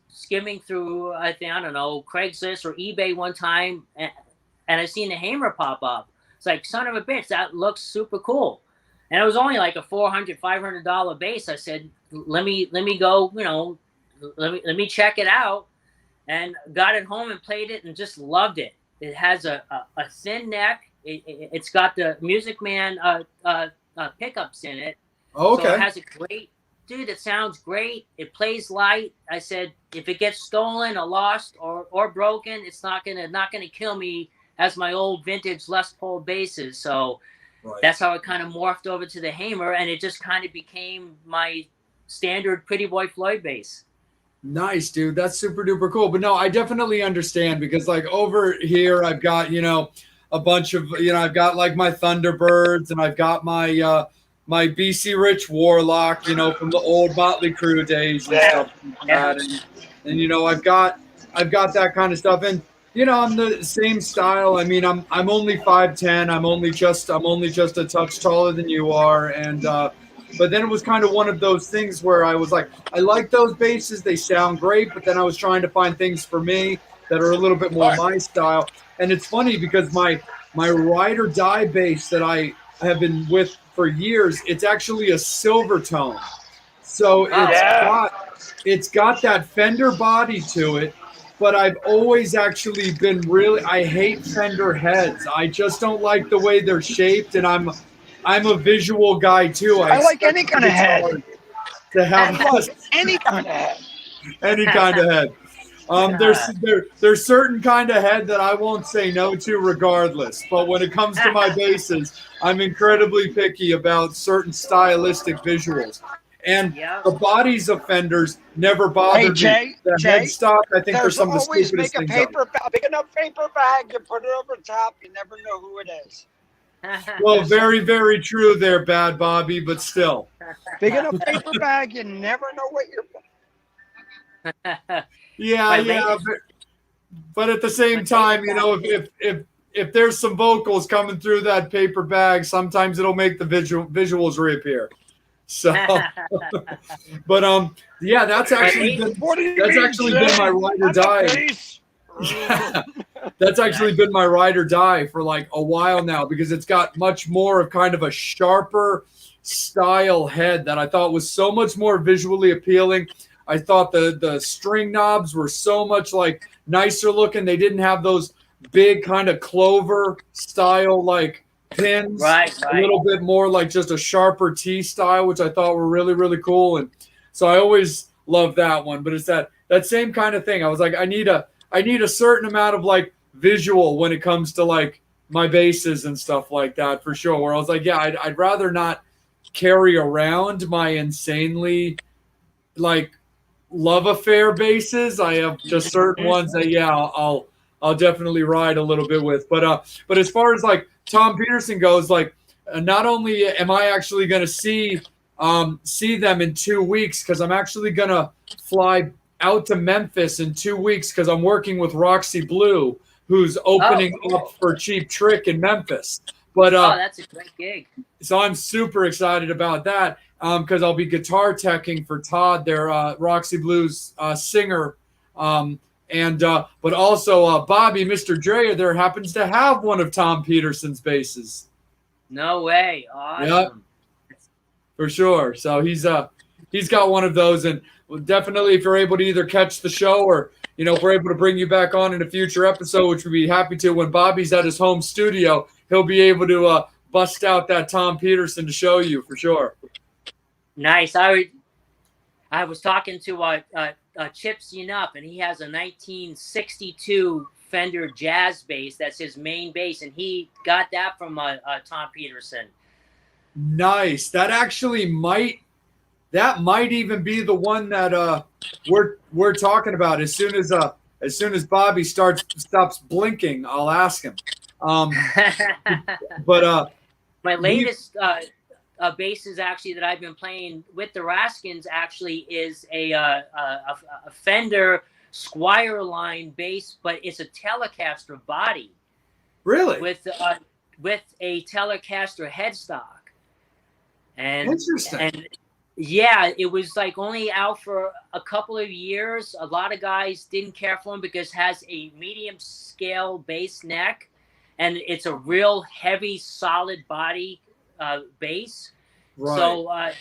skimming through, I don't know, Craigslist or eBay one time, and I seen the Hamer pop up. It's like, son of a bitch, that looks super cool. And it was only like a $400, $500 bass. I said, let me go, let me check it out, and got it home and played it and just loved it. It has a thin neck. It's got the Music Man pickups in it. Oh, okay. So it has a great, dude, it sounds great. It plays light. I said, if it gets stolen or lost or broken, it's not gonna kill me as my old vintage Les Paul basses. So that's how it kind of morphed over to the Hamer, and it just kind of became my standard Pretty Boy Floyd bass. Nice, dude. That's super duper cool. But no, I definitely understand, because like over here, I've got, a bunch of, I've got like my Thunderbirds, and I've got my, my BC Rich Warlock, from the old Motley Crue days and stuff like that. And I've got that kind of stuff. And, I'm the same style. I mean, I'm only 5'10". I'm only just a touch taller than you are. And, but then it was kind of one of those things where I was like, I like those basses. They sound great. But then I was trying to find things for me that are a little bit more my style. And it's funny because my ride or die bass that I have been with for years, it's actually a silver tone. So it's got that Fender body to it. But I've always actually been I hate Fender heads. I just don't like the way they're shaped. And I'm a visual guy too. I like any kind of head. To have any kind of head. Any kind of head. There's certain kind of head that I won't say no to regardless. But when it comes to my basses, I'm incredibly picky about certain stylistic visuals. And the bodies of Fenders never bothered me. The headstock, I think, are some of the stupidest things. Always make a big enough paper bag, you put it over top, you never know who it is. Well, very, very true there, Bad Bobby, but still. Big enough paper bag, you never know what you're... Yeah. But at the same time, if there's some vocals coming through that paper bag, sometimes it'll make the visuals reappear. So, but that's actually been my ride or die. Yeah, that's actually been my ride or die for like a while now, because it's got much more of kind of a sharper style head that I thought was so much more visually appealing. I thought the string knobs were so much like nicer looking. They didn't have those big kind of clover style like pins. Right. A little bit more like just a sharper T style, which I thought were really, really cool. And so I always loved that one. But it's that same kind of thing. I was like, I need a certain amount of like visual when it comes to like my basses and stuff like that, for sure. Where I was like, I'd rather not carry around my insanely like love affair basses. I have just certain ones that I'll definitely ride a little bit with. But as far as like Tom Peterson goes, like not only am I actually going to see see them in 2 weeks because I'm actually going to fly out to Memphis in 2 weeks because I'm working with Roxy Blue, who's opening up for Cheap Trick in Memphis. But that's a great gig. So I'm super excited about that because I'll be guitar teching for Todd, their Roxy Blues singer. But also Bobby, Mr. Drea there happens to have one of Tom Peterson's basses. No way. Awesome. Yep, for sure. So he's got one of those, and definitely if you're able to either catch the show or if we're able to bring you back on in a future episode, which we'd be happy to, when Bobby's at his home studio, he'll be able to bust out that Tom Peterson to show you for sure. Nice. I was talking to Chip Up, and he has a 1962 Fender Jazz bass. That's his main bass, and he got that from Tom Peterson. Nice. That actually might even be the one that we're talking about. As soon as Bobby stops blinking, I'll ask him. But my latest basses actually that I've been playing with the Raskins actually is a Fender Squire line bass, but it's a Telecaster body. Really? With a Telecaster headstock. And interesting. And yeah, it was like only out for a couple of years. A lot of guys didn't care for him because it has a medium scale bass neck, and it's a real heavy, solid body bass. Right.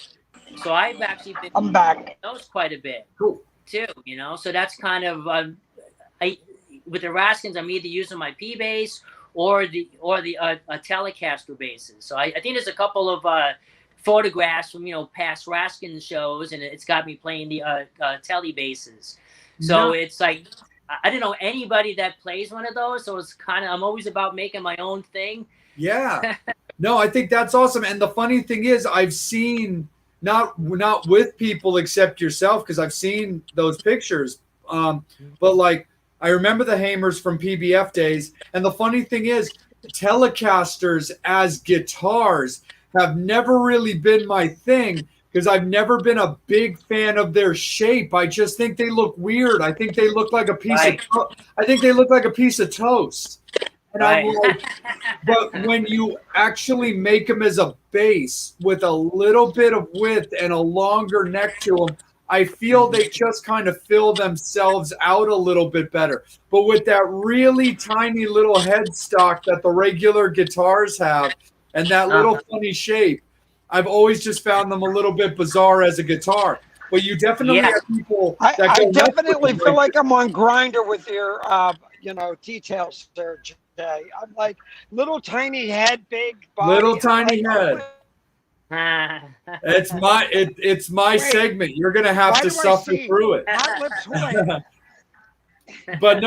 So I've actually been. I'm back. Those quite a bit. Cool. Too, So that's kind of with the Raskins, I'm either using my P bass or the Telecaster basses. So I think there's a couple of photographs from past Raskin shows, and it's got me playing the Tele basses. So it's like I don't know anybody that plays one of those. So it's I'm always about making my own thing. Yeah. No, I think that's awesome. And the funny thing is, I've seen not with people except yourself, because I've seen those pictures. But like I remember the Hamers from PBF days, and the funny thing is, Telecasters as guitars have never really been my thing because I've never been a big fan of their shape. I just think they look weird. I think they look like a piece of toast. And I'm like, but when you actually make them as a bass with a little bit of width and a longer neck to them, I feel they just kind of fill themselves out a little bit better. But with that really tiny little headstock that the regular guitars have and that little funny shape, I've always just found them a little bit bizarre as a guitar. But you definitely have people that I definitely feel like I'm on Grinder with your, details there, Jay. I'm like little tiny head, big body. Little tiny head. It's my segment. You're gonna have to suffer through it. But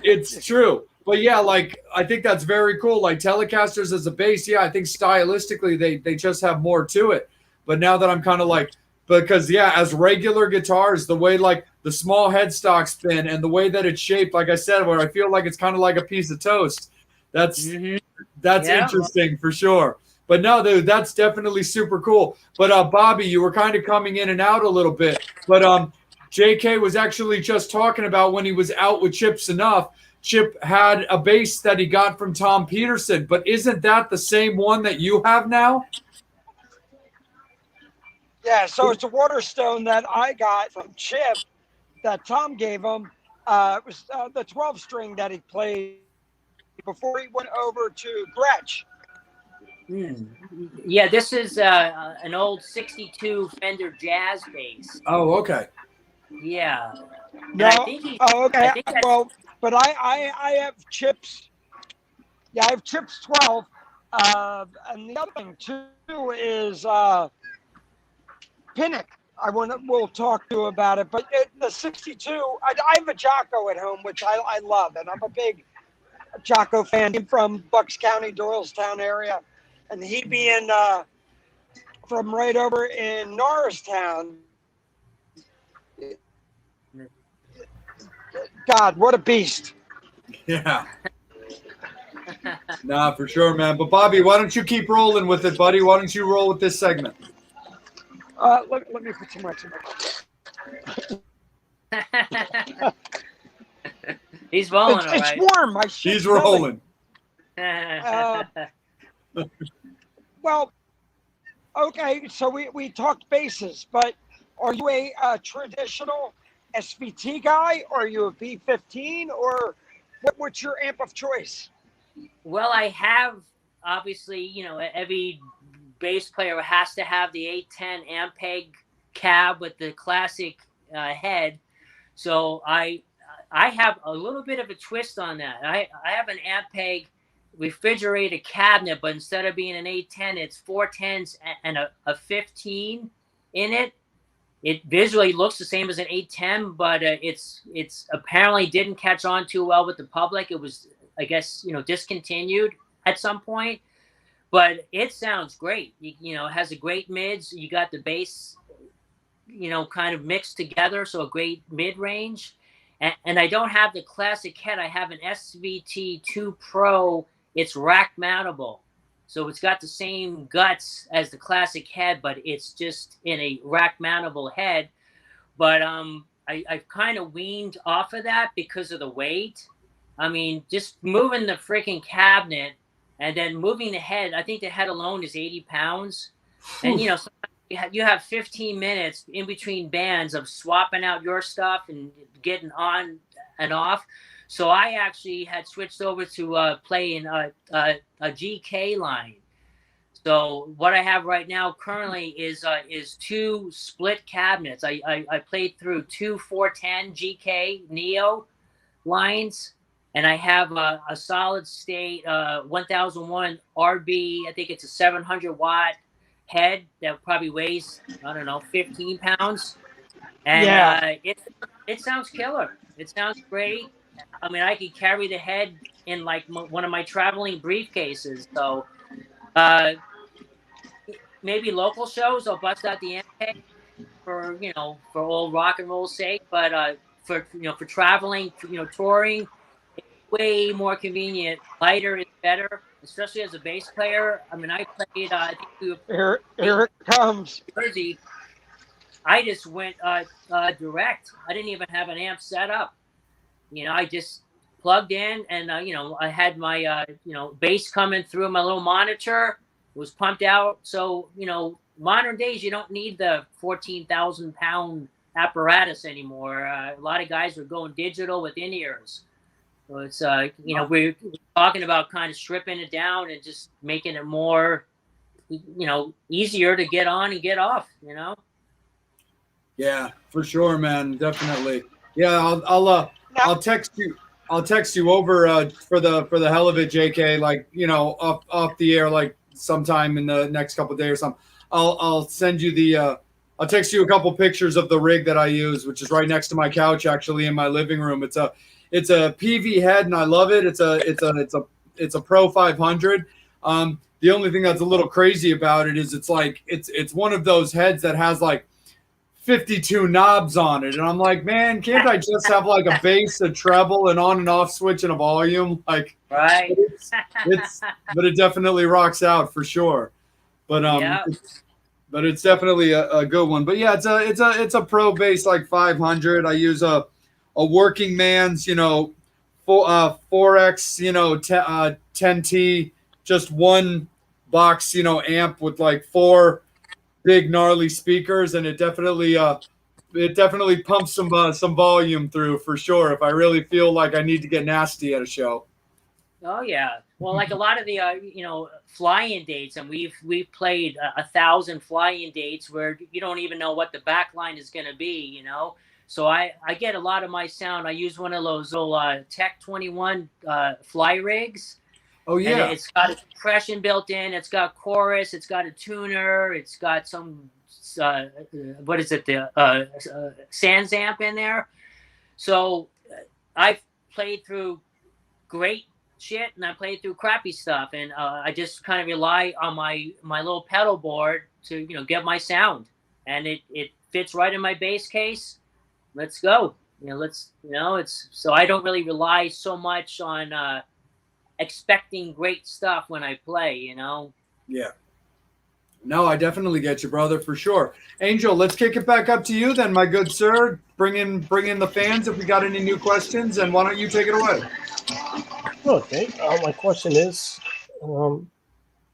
it's true. But yeah, like I think that's very cool. Like Telecasters as a bass, yeah, I think stylistically they just have more to it. But now that I'm kind of like, because yeah, as regular guitars, the way like the small headstock spin and the way that it's shaped, like I said, where I feel like it's kind of like a piece of toast. That's interesting for sure. But no, dude, that's definitely super cool. But Bobby, you were kind of coming in and out a little bit. But JK was actually just talking about when he was out with Chip's Enough. Chip had a bass that he got from Tom Peterson. But isn't that the same one that you have now? Yeah, so it's a Waterstone that I got from Chip that Tom gave him. It was the 12-string that he played before he went over to Gretsch. Yeah, this is an old 62 Fender Jazz bass. Oh, okay. Yeah. No. Okay. But I have Chip's. Yeah, I have Chip's 12. And the other thing too is Pinnock. We'll talk to you about it. But the 62, I have a Jocko at home, which I love, and I'm a big Jocko fan. I'm from Bucks County, Doylestown area, and he being from right over in Norristown. God, what a beast! Yeah. Nah, for sure, man. But Bobby, why don't you keep rolling with it, buddy? Why don't you roll with this segment? Let me put some mics in my He's rolling, all It's right. warm. My shit's He's rolling. Well, okay, so we talked bases, but are you a traditional SVT guy, or are you a B15, or what's your amp of choice? Well, I have, obviously, every bass player has to have the 810 Ampeg cab with the classic head. So I have a little bit of a twist on that. I have an Ampeg refrigerated cabinet, but instead of being an 810, it's 410s and a 15 in it. It visually looks the same as an 810, but it's apparently didn't catch on too well with the public. It was, I guess, discontinued at some point, but it sounds great. It has a great mids. You got the bass, kind of mixed together, so a great mid range. And I don't have the classic head. I have an SVT2 Pro. It's rack mountable. So it's got the same guts as the classic head, but it's just in a rack mountable head. But I've kind of weaned off of that because of the weight. I mean, just moving the freaking cabinet and then moving the head. I think the head alone is 80 pounds. And, sometimes you have 15 minutes in between bands of swapping out your stuff and getting on and off. So I actually had switched over to playing a GK line. So what I have right now currently is 2 split cabinets. I played through 2 410 GK Neo lines, and I have a solid state 1001 RB. I think it's a 700 watt head that probably weighs, I don't know, 15 pounds. And it sounds killer. It sounds great. I mean, I could carry the head in like one of my traveling briefcases. So maybe local shows, I'll bust out the Ampeg for old rock and roll's sake. But for traveling, touring, it's way more convenient. Lighter is better, especially as a bass player. I mean, I played. I think we were Here it comes. Jersey. I just went direct. I didn't even have an amp set up. I just plugged in, and I had my bass coming through my little monitor. It was pumped out. So modern days, you don't need the 14,000 pound apparatus anymore. A lot of guys are going digital with in-ears. So it's we're talking about kind of stripping it down and just making it more easier to get on and get off. Yeah, for sure, man. Definitely. Yeah, I'll text you. I'll text you over for the hell of it, JK. Like off the air, like sometime in the next couple of days or something. I'll send you I'll text you a couple pictures of the rig that I use, which is right next to my couch, actually in my living room. It's a PV head, and I love it. It's a Pro 500. The only thing that's a little crazy about it is it's one of those heads that has like 52 knobs on it, and I'm like, man, can't I just have like a bass, a treble, an on and off switch, and a volume? Like, right? But it definitely rocks out for sure. But but it's definitely a good one. But yeah, it's a pro bass like 500. I use a working man's 4X 10T, just one box amp with like 4 big gnarly speakers, and it definitely pumps some volume through for sure if I really feel like I need to get nasty at a show. Oh yeah, well, like a lot of the fly-in dates, and we've played 1,000 fly-in dates where you don't even know what the back line is going to be, So I get a lot of my sound. I use one of those little Tech 21 fly rigs. Oh yeah, and it's got a compression built in. It's got chorus. It's got a tuner. It's got some what is it? The Sans amp in there. So I've played through great shit, and I played through crappy stuff, and I just kind of rely on my little pedal board to get my sound, and it fits right in my bass case. Let's go. It's so I don't really rely so much on expecting great stuff when I play, Yeah. No, I definitely get you, brother, for sure. Angel, let's kick it back up to you then, my good sir. Bring in the fans if we got any new questions, and why don't you take it away? Okay. My question is,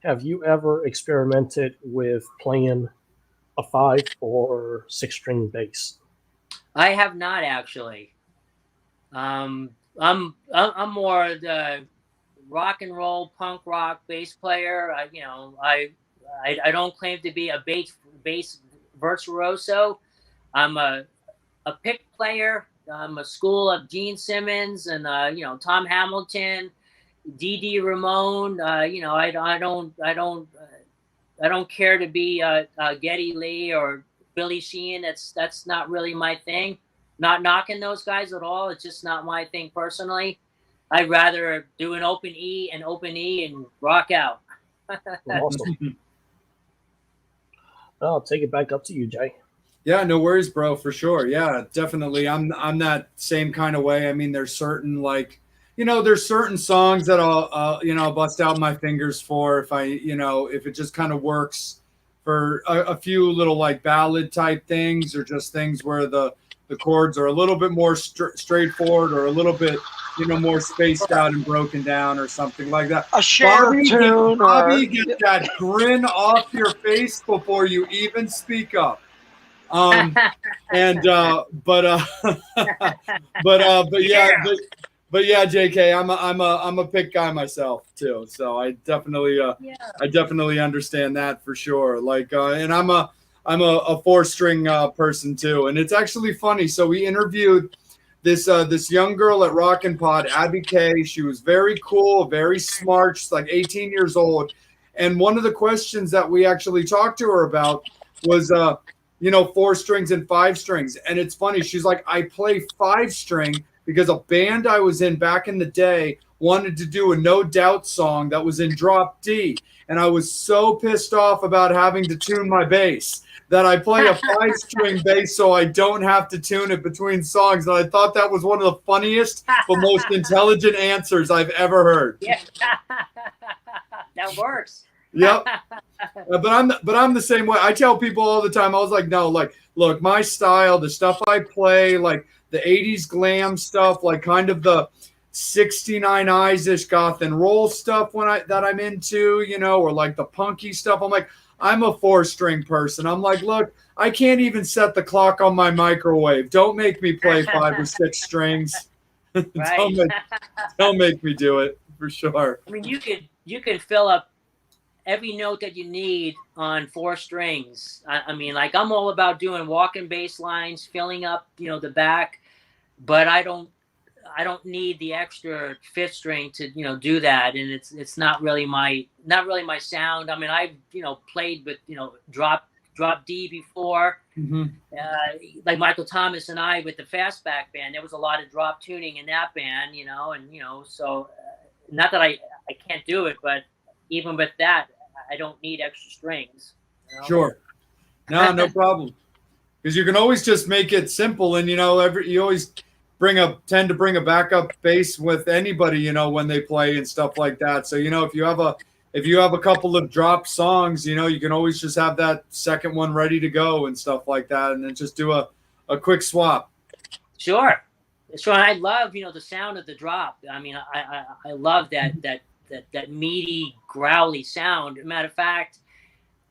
have you ever experimented with playing a 5 or 6 string bass? I have not actually. I'm more the rock and roll punk rock bass player. I don't claim to be a bass virtuoso. I'm a pick player. I'm a school of Gene Simmons and Tom Hamilton, Dee Dee Ramone. I don't care to be Geddy Lee or Billy Sheehan. That's not really my thing. Not knocking those guys at all. It's just not my thing personally. I'd rather do an open E and rock out. Awesome. I'll take it back up to you, Jay. Yeah, no worries, bro, for sure. Yeah, definitely. I'm that same kind of way. I mean, there's certain there's certain songs that I'll bust out my fingers for if it just kind of works for a few little like ballad type things, or just things where the chords are a little bit more straightforward, or a little bit more spaced out and broken down, or something like that. A share tune. Bobby, get that grin off your face before you even speak up. But yeah, JK, I'm a pick guy myself too, so I definitely understand that for sure. Like, and I'm a 4-string person too, and it's actually funny. So we interviewed this young girl at Rockin' Pod, Abby K. She was very cool, very smart. She's like 18 years old, and one of the questions that we actually talked to her about was 4 strings and 5 strings. And it's funny, she's like, I play 5 string because a band I was in back in the day wanted to do a No Doubt song that was in drop D. And I was so pissed off about having to tune my bass that I play a 5-string bass so I don't have to tune it between songs. And I thought that was one of the funniest but most intelligent answers I've ever heard. Yeah, that works. Yep. But I'm the same way. I tell people all the time, I was like, no, like, look, my style, the stuff I play, like the 80s glam stuff, like kind of the 69 Eyes-ish goth and roll stuff that I'm into, or like the punky stuff. I'm like, I'm a 4-string person. I'm like, look, I can't even set the clock on my microwave. Don't make me play 5 or 6 strings. Right. don't make me do it, for sure. I mean, you could fill up every note that you need on 4 strings. I mean, like, I'm all about doing walking bass lines, filling up, the back, but I don't need the extra 5th string to, do that. And it's not really my sound. I mean, I've, played with, drop D before, like Michael Thomas and I with the Fastback band. There was a lot of drop tuning in that band, so not that I can't do it, but even with that, I don't need extra strings. Sure. No problem. Because you can always just make it simple, and you always tend to bring a backup bass with anybody, when they play and stuff like that. So if you have a couple of drop songs, you can always just have that second one ready to go and stuff like that, and then just do a quick swap. Sure. I love the sound of the drop. I mean, I love that meaty, growly sound. Matter of fact,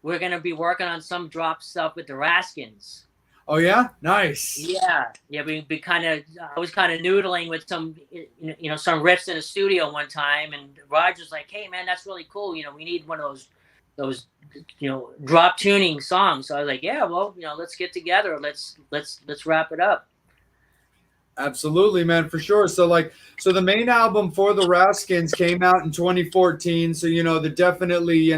we're going to be working on some drop stuff with the Raskins. Oh yeah, nice. Yeah. I was kind of noodling with some riffs in the studio one time, and Roger's like, "Hey man, that's really cool. We need one of those drop tuning songs." So I was like, "Yeah, well, let's get together. Let's wrap it up." Absolutely, man, for sure. So the main album for the Raskins came out in 2014. So, they definitely,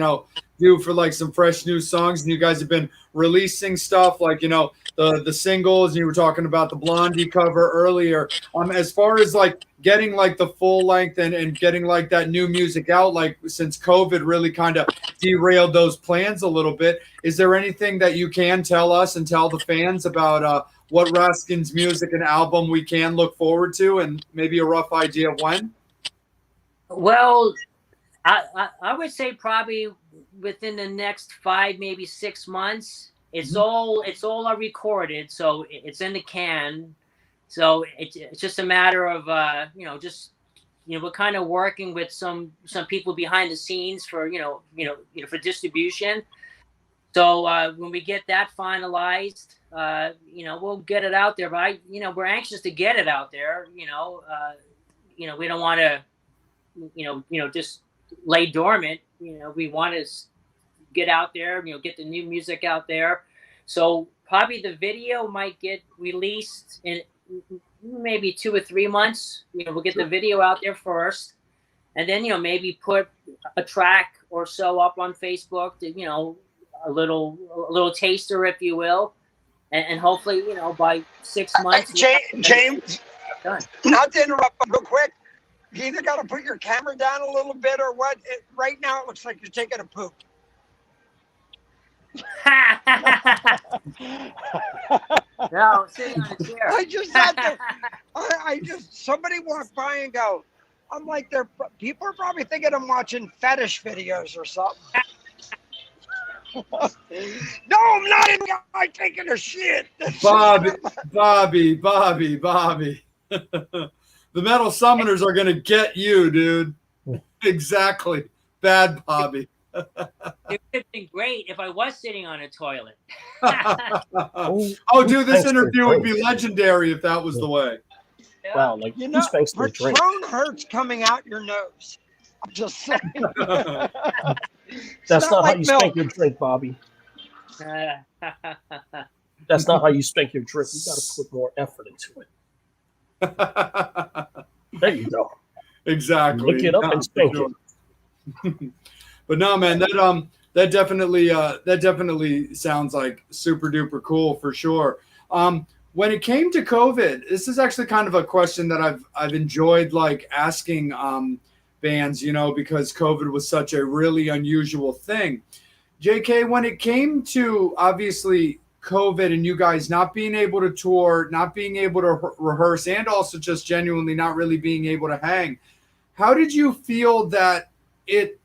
due for like some fresh new songs. And you guys have been releasing stuff like, the singles, and you were talking about the Blondie cover earlier. As far as like getting like the full length and getting like that new music out, like since COVID really kind of derailed those plans a little bit, is there anything that you can tell us and tell the fans about what Raskins music and album we can look forward to, and maybe a rough idea of when? Well, I would say probably within the next 5, maybe 6 months. It's Mhm. all recorded, so it's in the can. So it's just a matter of just we're kind of working with some people behind the scenes for for distribution. So when we get that finalized, we'll get it out there. But we're anxious to get it out there. We don't want to just lay dormant. We want to get out there, get the new music out there. So probably the video might get released in maybe 2 or 3 months. We'll get the video out there first, and then maybe put a track or so up on Facebook to a little taster, if you will, and hopefully by 6 months James, done. not to interrupt, but real quick, you either got to put your camera down a little bit or what. Right now, it looks like you're taking a poop. No, sitting on a chair. I just had to. I just somebody walked by and go. I'm like, people are probably thinking I'm watching fetish videos or something. No, I'm not in the guy taking a shit. Bobby. The Metal Summoners are gonna get you, dude. Exactly. Bad Bobby. It would have been great if I was sitting on a toilet. Oh, dude, this interview would be legendary if that was the way. Wow, like You know, thanks to the drink. Patron hurts coming out your nose. I'm just saying. That's not how like you milk. spank your drink, Bobby. That's not how you spank your drink. You got to put more effort into it. There you go. Exactly. Look it up and spank sure. it. But no, man, that definitely sounds like super duper cool for sure. When it came to COVID, this is actually kind of a question that I've enjoyed like asking bands, because COVID was such a really unusual thing. JK, when it came to obviously COVID and you guys not being able to tour, not being able to rehearse, and also just genuinely not really being able to hang, how did you feel that it,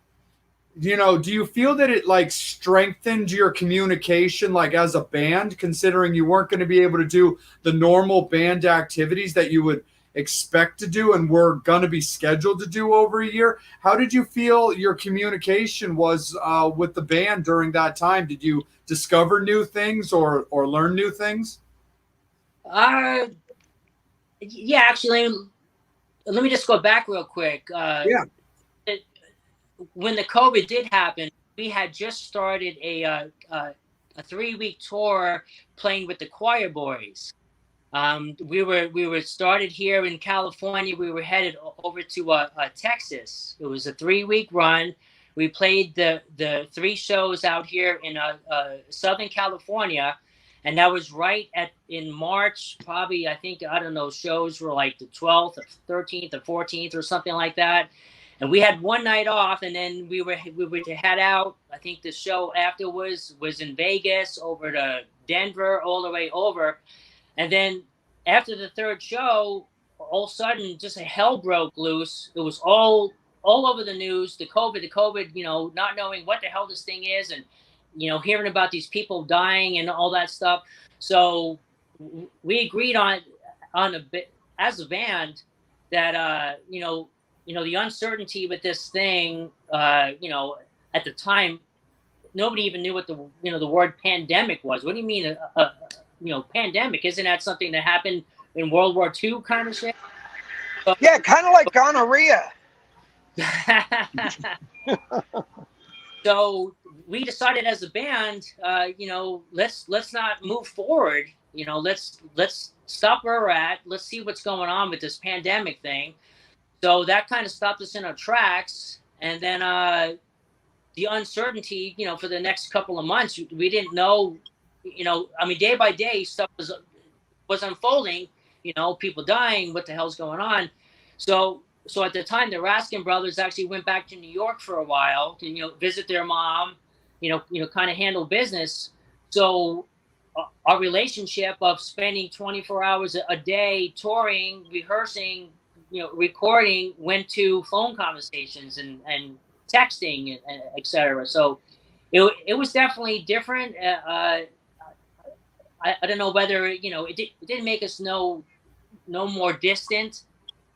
do you feel that it like strengthened your communication like as a band, considering you weren't going to be able to do the normal band activities that you would expect to do and were going to be scheduled to do over a year? How did you feel your communication was with the band during that time? Did you discover new things or learn new things? Yeah, actually, let me just go back real quick. Yeah. When the COVID did happen, we had just started a 3-week tour playing with the Choir Boys. We were started here in California. We were headed over to Texas. It was a 3-week run. We played the 3 shows out here in Southern California, and that was right in March. Probably, I don't know, shows were like the 12th, or 13th, or 14th, or something like that. And we had one night off, and then we were to head out. I think the show afterwards was in Vegas, over to Denver, all the way over. And then after the 3rd show, all of a sudden, just a hell broke loose. It was all over the news. The COVID, not knowing what the hell this thing is, and hearing about these people dying and all that stuff. So we agreed on a bit as a band that the uncertainty with this thing, at the time, nobody even knew what the word pandemic was. What do you mean, pandemic? Isn't that something that happened in World War II kind of shit? Yeah, kind of like gonorrhea. So we decided as a band, let's not move forward. Let's stop where we're at. Let's see what's going on with this pandemic thing. So that kind of stopped us in our tracks. And then the uncertainty, for the next couple of months, we didn't know, day by day stuff was unfolding, people dying, what the hell's going on. So at the time, the Raskin brothers actually went back to New York for a while to, visit their mom, kind of handle business. So our relationship of spending 24 hours a day touring, rehearsing, recording, went to phone conversations and texting, and et cetera. So it was definitely different. I don't know whether it didn't make us no more distant.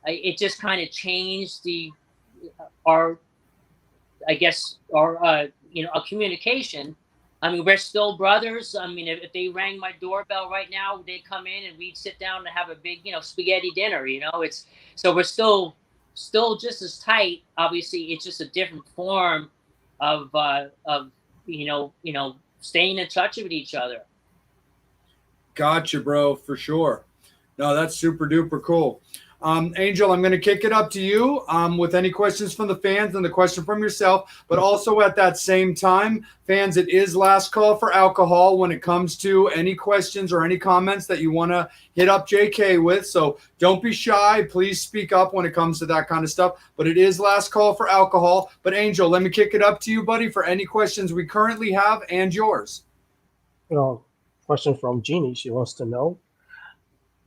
It just kind of changed our I guess our our communication. I mean, we're still brothers. I mean, if they rang my doorbell right now, they'd come in and we'd sit down and have a big spaghetti dinner. It's so we're still just as tight. Obviously, it's just a different form of staying in touch with each other. Gotcha, bro, for sure. No, that's super duper cool. Angel, I'm going to kick it up to you with any questions from the fans and the question from yourself. But also at that same time, fans, it is last call for alcohol when it comes to any questions or any comments that you want to hit up JK with. So don't be shy. Please speak up when it comes to that kind of stuff. But it is last call for alcohol. But Angel, let me kick it up to you, buddy, for any questions we currently have and yours. Question from Jeannie. She wants to know.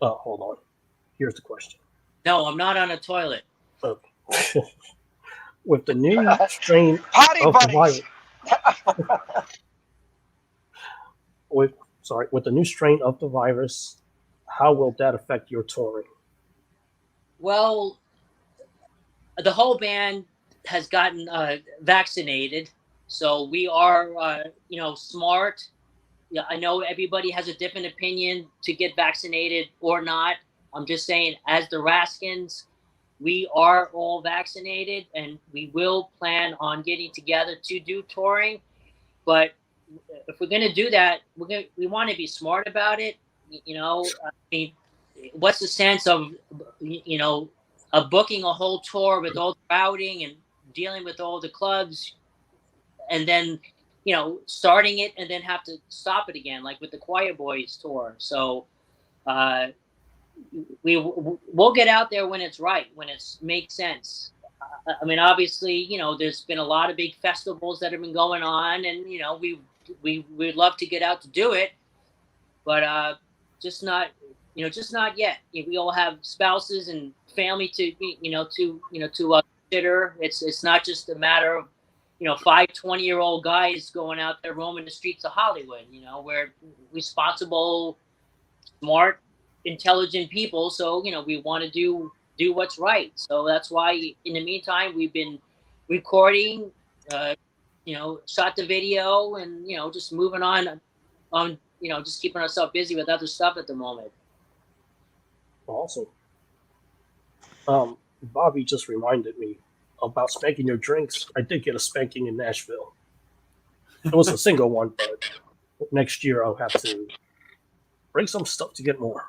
Hold on. Here's the question. No, I'm not on a toilet. With the new strain Potty of the buddies. virus, with the new strain of the virus, how will that affect your touring? Well, the whole band has gotten vaccinated, so we are smart. Yeah, I know everybody has a different opinion to get vaccinated or not. I'm just saying, as the Raskins, we are all vaccinated, and we will plan on getting together to do touring. But if we're going to do that, we want to be smart about it. I mean, what's the sense of booking a whole tour with all the routing and dealing with all the clubs, and then starting it and then have to stop it again, like with the Choir Boys tour. So we'll get out there when it's right, when it makes sense. I mean, obviously, there's been a lot of big festivals that have been going on, and we'd love to get out to do it, but just not yet. We all have spouses and family to consider. It's not just a matter of 5 20-year-old guys going out there roaming the streets of Hollywood. We're responsible, smart, intelligent people, so we want to do what's right. So that's why in the meantime we've been recording, shot the video, and just moving on just keeping ourselves busy with other stuff at the moment. Awesome. Bobby just reminded me about spanking your drinks. I did get a spanking in Nashville. It was a single one, but next year I'll have to bring some stuff to get more.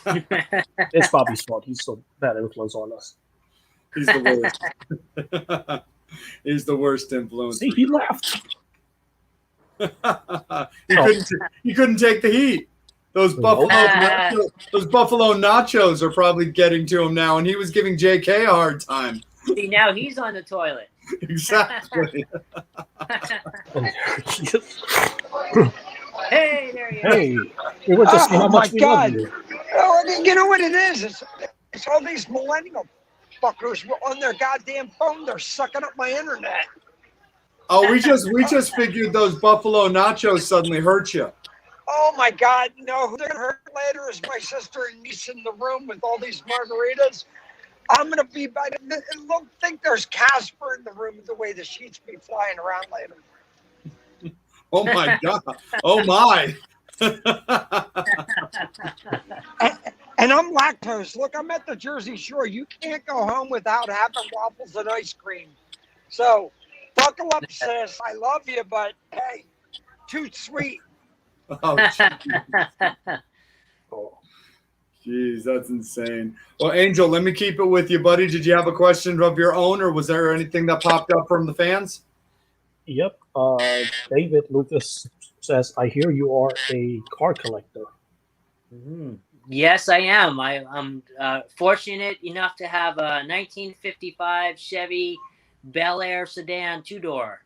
It's Bobby's fault. He's a bad influence on us. He's the worst. He's the worst influence. See, he laughed. He couldn't take the heat. Those buffalo nachos are probably getting to him now, and he was giving JK a hard time. See, now he's on the toilet. Exactly. Hey, there he is. Hey, we were just saying how much we love you. Oh, you know what it is? It's all these millennial fuckers on their goddamn phone. They're sucking up my internet. Oh, we just figured those buffalo nachos suddenly hurt you. Oh my God, no! Who they're gonna hurt later is my sister and niece in the room with all these margaritas. I'm gonna be by. Don't think there's Casper in the room with the way the sheets be flying around later. Oh my God! Oh my! And I'm lactose. Look, I'm at the Jersey Shore. You can't go home without having waffles and ice cream. So, buckle up, sis. I love you, but hey, too sweet. Oh, jeez, that's insane. Well, Angel, let me keep it with you, buddy. Did you have a question of your own, or was there anything that popped up from the fans? Yep. David Lucas says, I hear you are a car collector. Mm-hmm. Yes, I am. I'm fortunate enough to have a 1955 Chevy Bel Air sedan 2-door.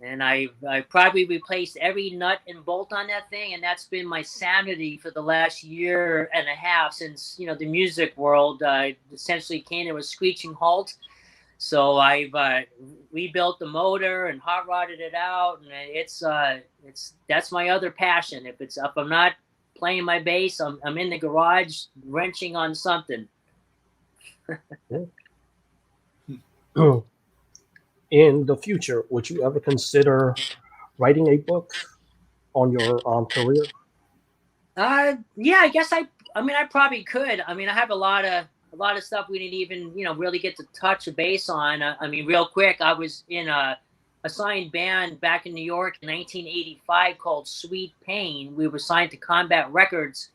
And I probably replaced every nut and bolt on that thing, and that's been my sanity for the last year and a half since the music world essentially came to a screeching halt. So I've rebuilt the motor and hot rodded it out, and it's that's my other passion. If I'm not playing my bass, I'm in the garage wrenching on something. In the future, would you ever consider writing a book on your career? Yeah, I guess I mean, I probably could. I mean, I have a lot of stuff we didn't even, really get to touch base on. I mean, real quick, I was in a signed band back in New York in 1985 called Sweet Pain. We were signed to Combat Records,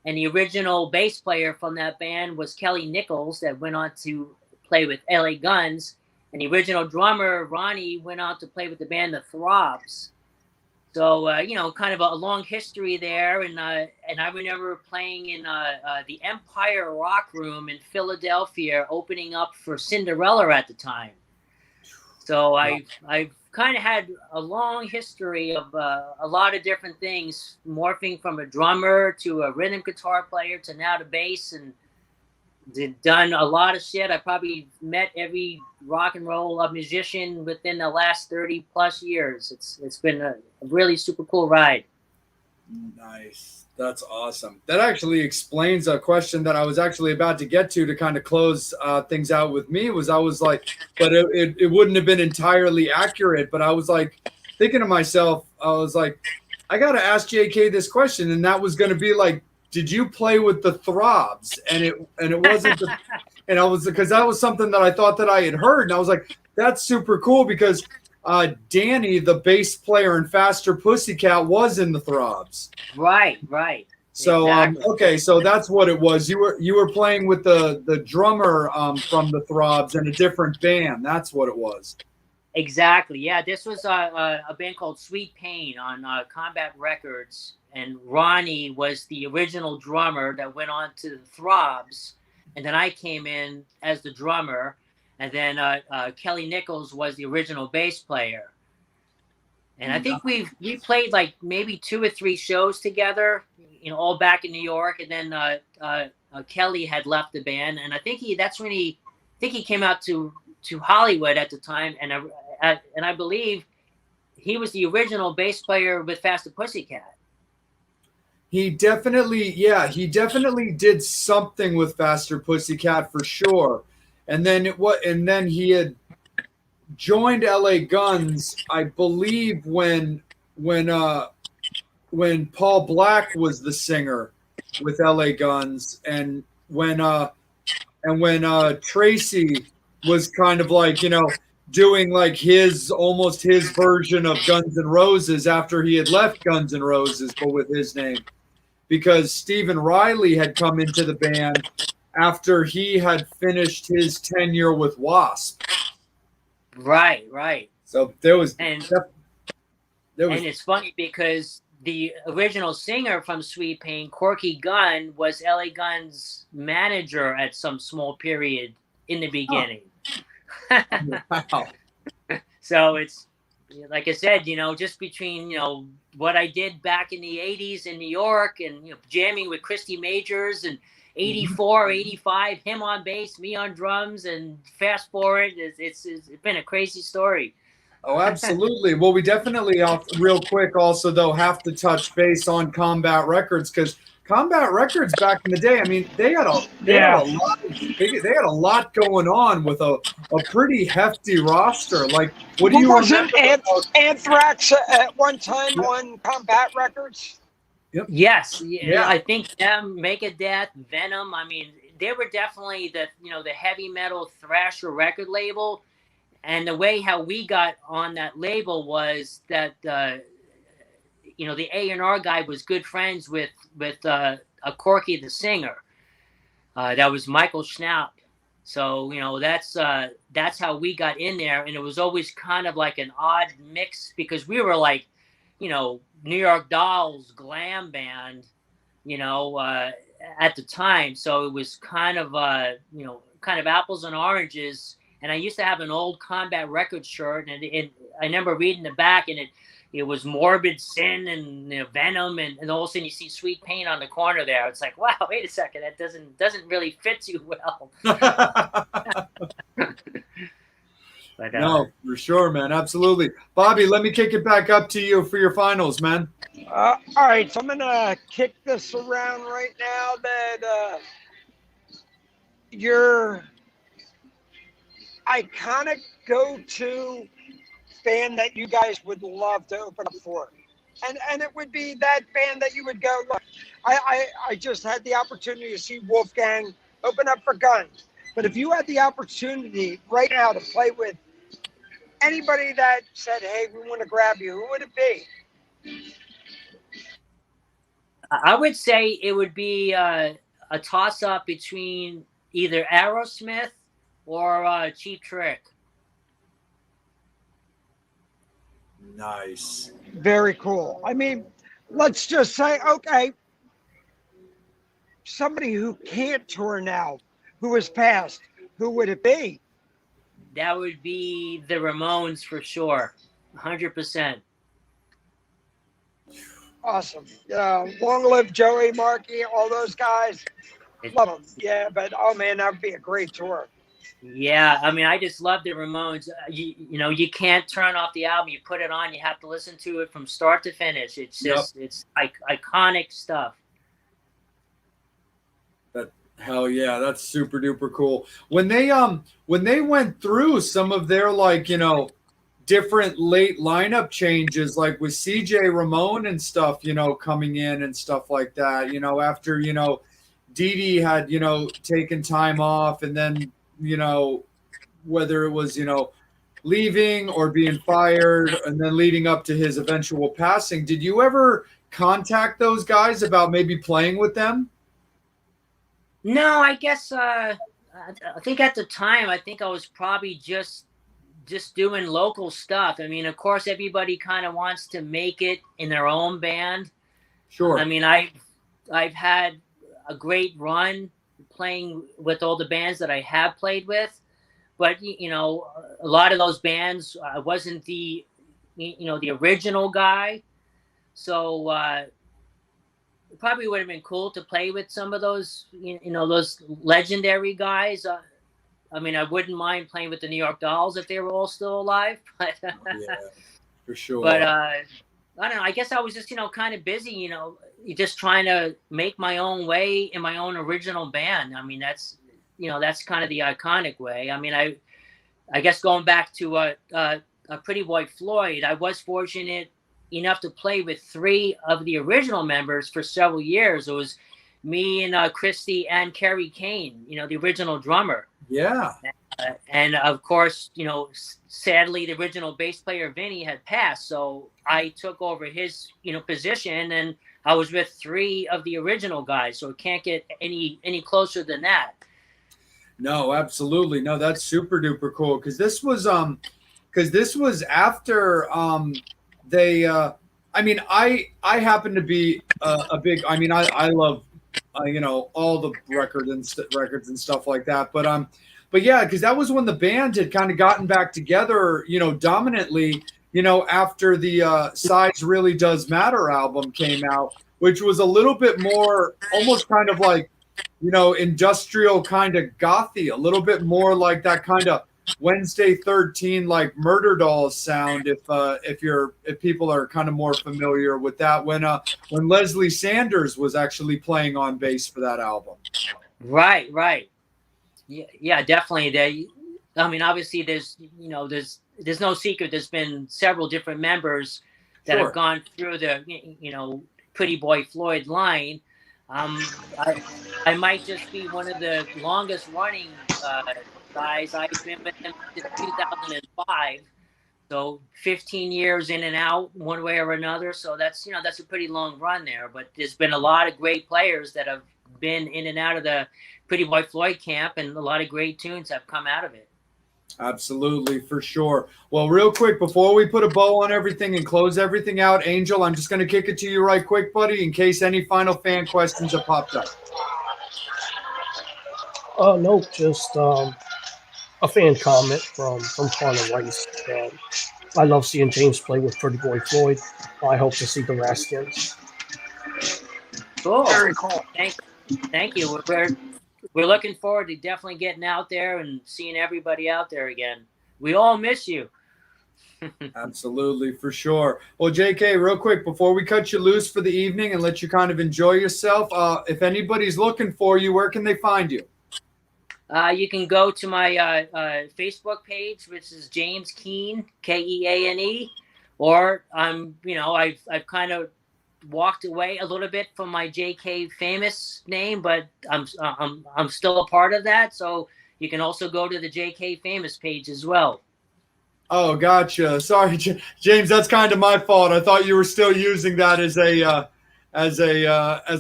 and the original bass player from that band was Kelly Nichols, that went on to play with LA Guns, and the original drummer Ronnie went on to play with the band The Throbs. So, kind of a long history there. And I remember playing in the Empire Rock Room in Philadelphia, opening up for Cinderella at the time. So I've kind of had a long history of a lot of different things, morphing from a drummer to a rhythm guitar player to now the bass, and done a lot of shit. I probably met every rock and roll musician within the last 30 plus years. It's been a really super cool ride. Nice. That's awesome. That actually explains a question that I was actually about to get to kind of close things out with me. I was like, but it wouldn't have been entirely accurate. But I was like thinking to myself, I was like, I got to ask JK this question. And that was going to be like, did you play with the Throbs? And it wasn't, and I was, because that was something that I thought that I had heard. And I was like, that's super cool, because Danny, the bass player in Faster Pussycat, was in the Throbs. Right. So, exactly. Okay, so that's what it was. You were playing with the drummer from the Throbs in a different band. That's what it was. Exactly. Yeah, this was a band called Sweet Pain on Combat Records, and Ronnie was the original drummer that went on to the Throbs, and then I came in as the drummer, and then Kelly Nichols was the original bass player. And I think we played like maybe 2 or 3 shows together, all back in New York, and then Kelly had left the band, and I think that's when he came out to Hollywood at the time, and I believe he was the original bass player with Faster Pussycat. He definitely did something with Faster Pussycat for sure. And then he had joined LA Guns, I believe, when Paul Black was the singer with LA Guns, and when Tracy was kind of like, doing like almost his version of Guns N' Roses after he had left Guns N' Roses, but with his name, because Stephen Riley had come into the band after he had finished his tenure with Wasp. Right. So there was, and it's funny because the original singer from Sweet Pain, Corky Gunn, was LA Gunn's manager at some small period in the beginning. Wow. So it's, like I said, just between, what I did back in the 80s in New York, and, jamming with Christy Majors, and 84, 85, him on bass, me on drums, and fast forward, it's been a crazy story. Oh, absolutely. Well, we definitely, real quick, also, though, have to touch base on Combat Records, because Combat Records back in the day, I mean, they had a lot going on with a pretty hefty roster. Like, what do you remember? Anthrax at one time on Combat Records? Yep. Yes, yeah. I think them, Megadeth, Venom. I mean, they were definitely the heavy metal thrasher record label, and the way how we got on that label was that the A&R guy was good friends with Corky the singer. That was Michael Schnapp. So that's how we got in there, and it was always kind of like an odd mix, because we were like, New York Dolls glam band, at the time. So it was kind of apples and oranges. And I used to have an old Combat Records shirt, and I remember reading the back, and it was Morbid Sin and Venom, and all of a sudden you see Sweet Pain on the corner there. It's like, wow, wait a second, that doesn't really fit too well. But No, for sure, man. Absolutely. Bobby, let me kick it back up to you for your finals, man. All right, so I'm gonna kick this around right now. That your iconic go-to band that you guys would love to open up for, and it would be that band that you would go. Look, I just had the opportunity to see Wolfgang open up for Guns, but if you had the opportunity right now to play with anybody that said, "Hey, we want to grab you," who would it be? I would say it would be a toss-up between either Aerosmith or Cheap Trick. Nice. Very cool. I mean, let's just say, okay, somebody who can't tour now, who has passed, who would it be? That would be the Ramones for sure, 100%. Awesome. Long live Joey, Marky, all those guys. Love them. Yeah, but oh man, that would be a great tour. Yeah, I mean, I just love the Ramones. You know, you can't turn off the album. You put it on, you have to listen to it from start to finish. It's just, it's iconic stuff. Hell yeah, that's super duper cool. When they went through some of their, like, you know, different late lineup changes, like with CJ Ramon and stuff, you know, coming in and stuff like that, you know, after, you know, Dee Dee had, you know, taken time off, and then, you know, whether it was, you know, leaving or being fired, and then leading up to his eventual passing, did you ever contact those guys about maybe playing with them? No, I guess I think at the time, I think I was probably just doing local stuff. I mean, of course, everybody kind of wants to make it in their own band. Sure. I mean, I've had a great run playing with all the bands that I have played with, but you know, a lot of those bands, I wasn't the original guy, so it probably would have been cool to play with some of those, you know, those legendary guys. I mean, I wouldn't mind playing with the New York Dolls if they were all still alive, but yeah, for sure. But I don't know. I guess I was just, you know, kind of busy, you know, just trying to make my own way in my own original band. I mean, that's, you know, that's kind of the iconic way. I mean, I guess going back to a Pretty Boy Floyd, I was fortunate enough to play with 3 of the original members for several years. It was me and Christy and Kerry Kane, you know, the original drummer. Yeah. And of course, you know, sadly, the original bass player Vinny had passed, so I took over his, you know, position, and I was with 3 of the original guys. So it can't get any closer than that. No, absolutely. No, that's super duper cool, because this was after they. I mean, I happen to be a big. I mean, I love you know, all the records and stuff like that, but yeah, because that was when the band had kind of gotten back together, you know, dominantly, you know, after the Size Really Does Matter album came out, which was a little bit more almost kind of like, you know, industrial kind of gothy, a little bit more like that kind of Wednesday 13 like Murder Dolls sound, if people are kind of more familiar with that, when Leslie Sanders was actually playing on bass for that album. Right. Yeah, definitely. I mean, obviously, there's no secret. There's been several different members that have gone through the, you know, Pretty Boy Floyd line. I might just be one of the longest running guys. I've been with them since 2005, so 15 years in and out one way or another. So that's, you know, that's a pretty long run there. But there's been a lot of great players that have been in and out of the Pretty Boy Floyd camp, and a lot of great tunes have come out of it. Absolutely, for sure. Well, real quick, before we put a bow on everything and close everything out, Angel, I'm just going to kick it to you right quick, buddy, in case any final fan questions have popped up. No, just a fan comment from Connor Rice. I love seeing James play with Pretty Boy Floyd. I hope to see the Raskins. Cool. Very cool. Thank you. We're looking forward to definitely getting out there and seeing everybody out there again. we all miss you. Absolutely, for sure. Well, JK, real quick, before we cut you loose for the evening and let you kind of enjoy yourself, if anybody's looking for you, where can they find you? You can go to my Facebook page, which is James Keane, Keane, or I've kind of walked away a little bit from my JK Famous name, but I'm still a part of that. So you can also go to the JK Famous page as well. Oh, gotcha. Sorry, James. That's kind of my fault. I thought you were still using that as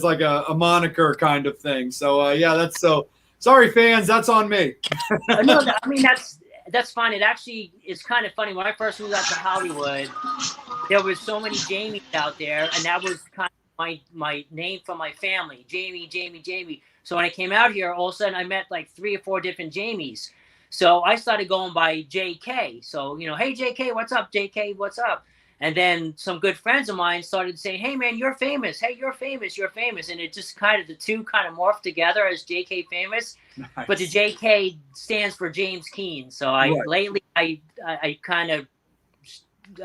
like a moniker kind of thing. So yeah, that's so. Sorry, fans. That's on me. No, I mean that's fine. It actually is kind of funny. When I first moved out to Hollywood, there was so many Jamies out there, and that was kind of my name from my family, Jamie. So when I came out here, all of a sudden I met like 3 or 4 different Jamies. So I started going by JK. So, hey, JK, what's up? JK, what's up? And then some good friends of mine started saying, hey, man, you're famous. Hey, you're famous. You're famous. And it just the two kind of morphed together as JK Famous. Nice. But the JK stands for James Keane. So lately, I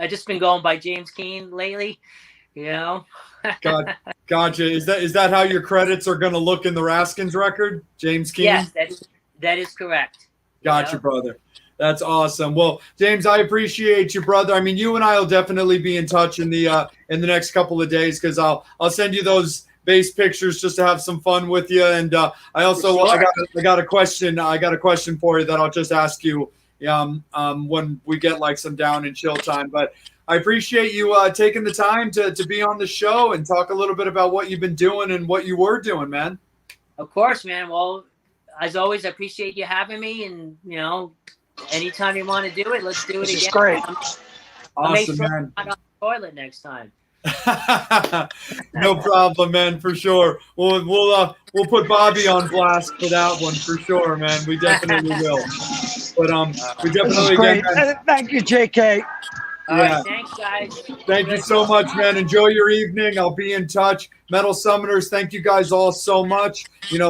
just been going by James Keane lately, Gotcha. Is that how your credits are going to look in the Raskins record? James Keane? Yes, that is correct. Gotcha, brother. That's awesome. Well, James, I appreciate you, brother. I mean, you and I will definitely be in touch in the next couple of days, because I'll send you those base pictures just to have some fun with you. And I also I got a question. I got a question for you that I'll just ask you when we get like some down and chill time. But I appreciate you taking the time to be on the show and talk a little bit about what you've been doing and what you were doing, man. Of course, man. Well, as always, I appreciate you having me, and anytime you want to do it, let's do it again. This is great. I'll make Awesome, sure man. I'm not on the toilet next time. No problem, man, for sure. We'll put Bobby on blast for that one for sure, man. We definitely will. But we definitely great. Thank you, JK. All right, thanks, guys. Thank you so much, man. Enjoy your evening. I'll be in touch. Metal Summoners, thank you guys all so much.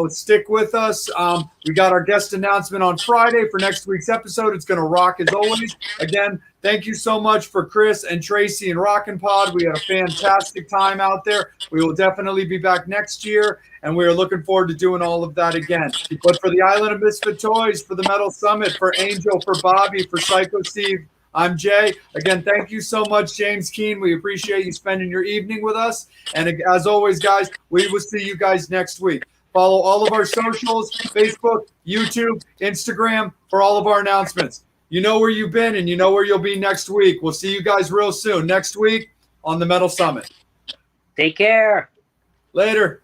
Stick with us. We got our guest announcement on Friday for next week's episode. It's going to rock as always. Again, thank you so much for Chris and Tracy and Rockin' Pod. We had a fantastic time out there. We will definitely be back next year, and we are looking forward to doing all of that again. But for the Island of Misfit Toys, for the Metal Summit, for Angel, for Bobby, for Psycho Steve, I'm Jay. Again, thank you so much, James Keane. We appreciate you spending your evening with us. And as always, guys, we will see you guys next week. Follow all of our socials, Facebook, YouTube, Instagram, for all of our announcements. You know where you've been, and you know where you'll be next week. We'll see you guys real soon next week on the Metal Summit. Take care. Later.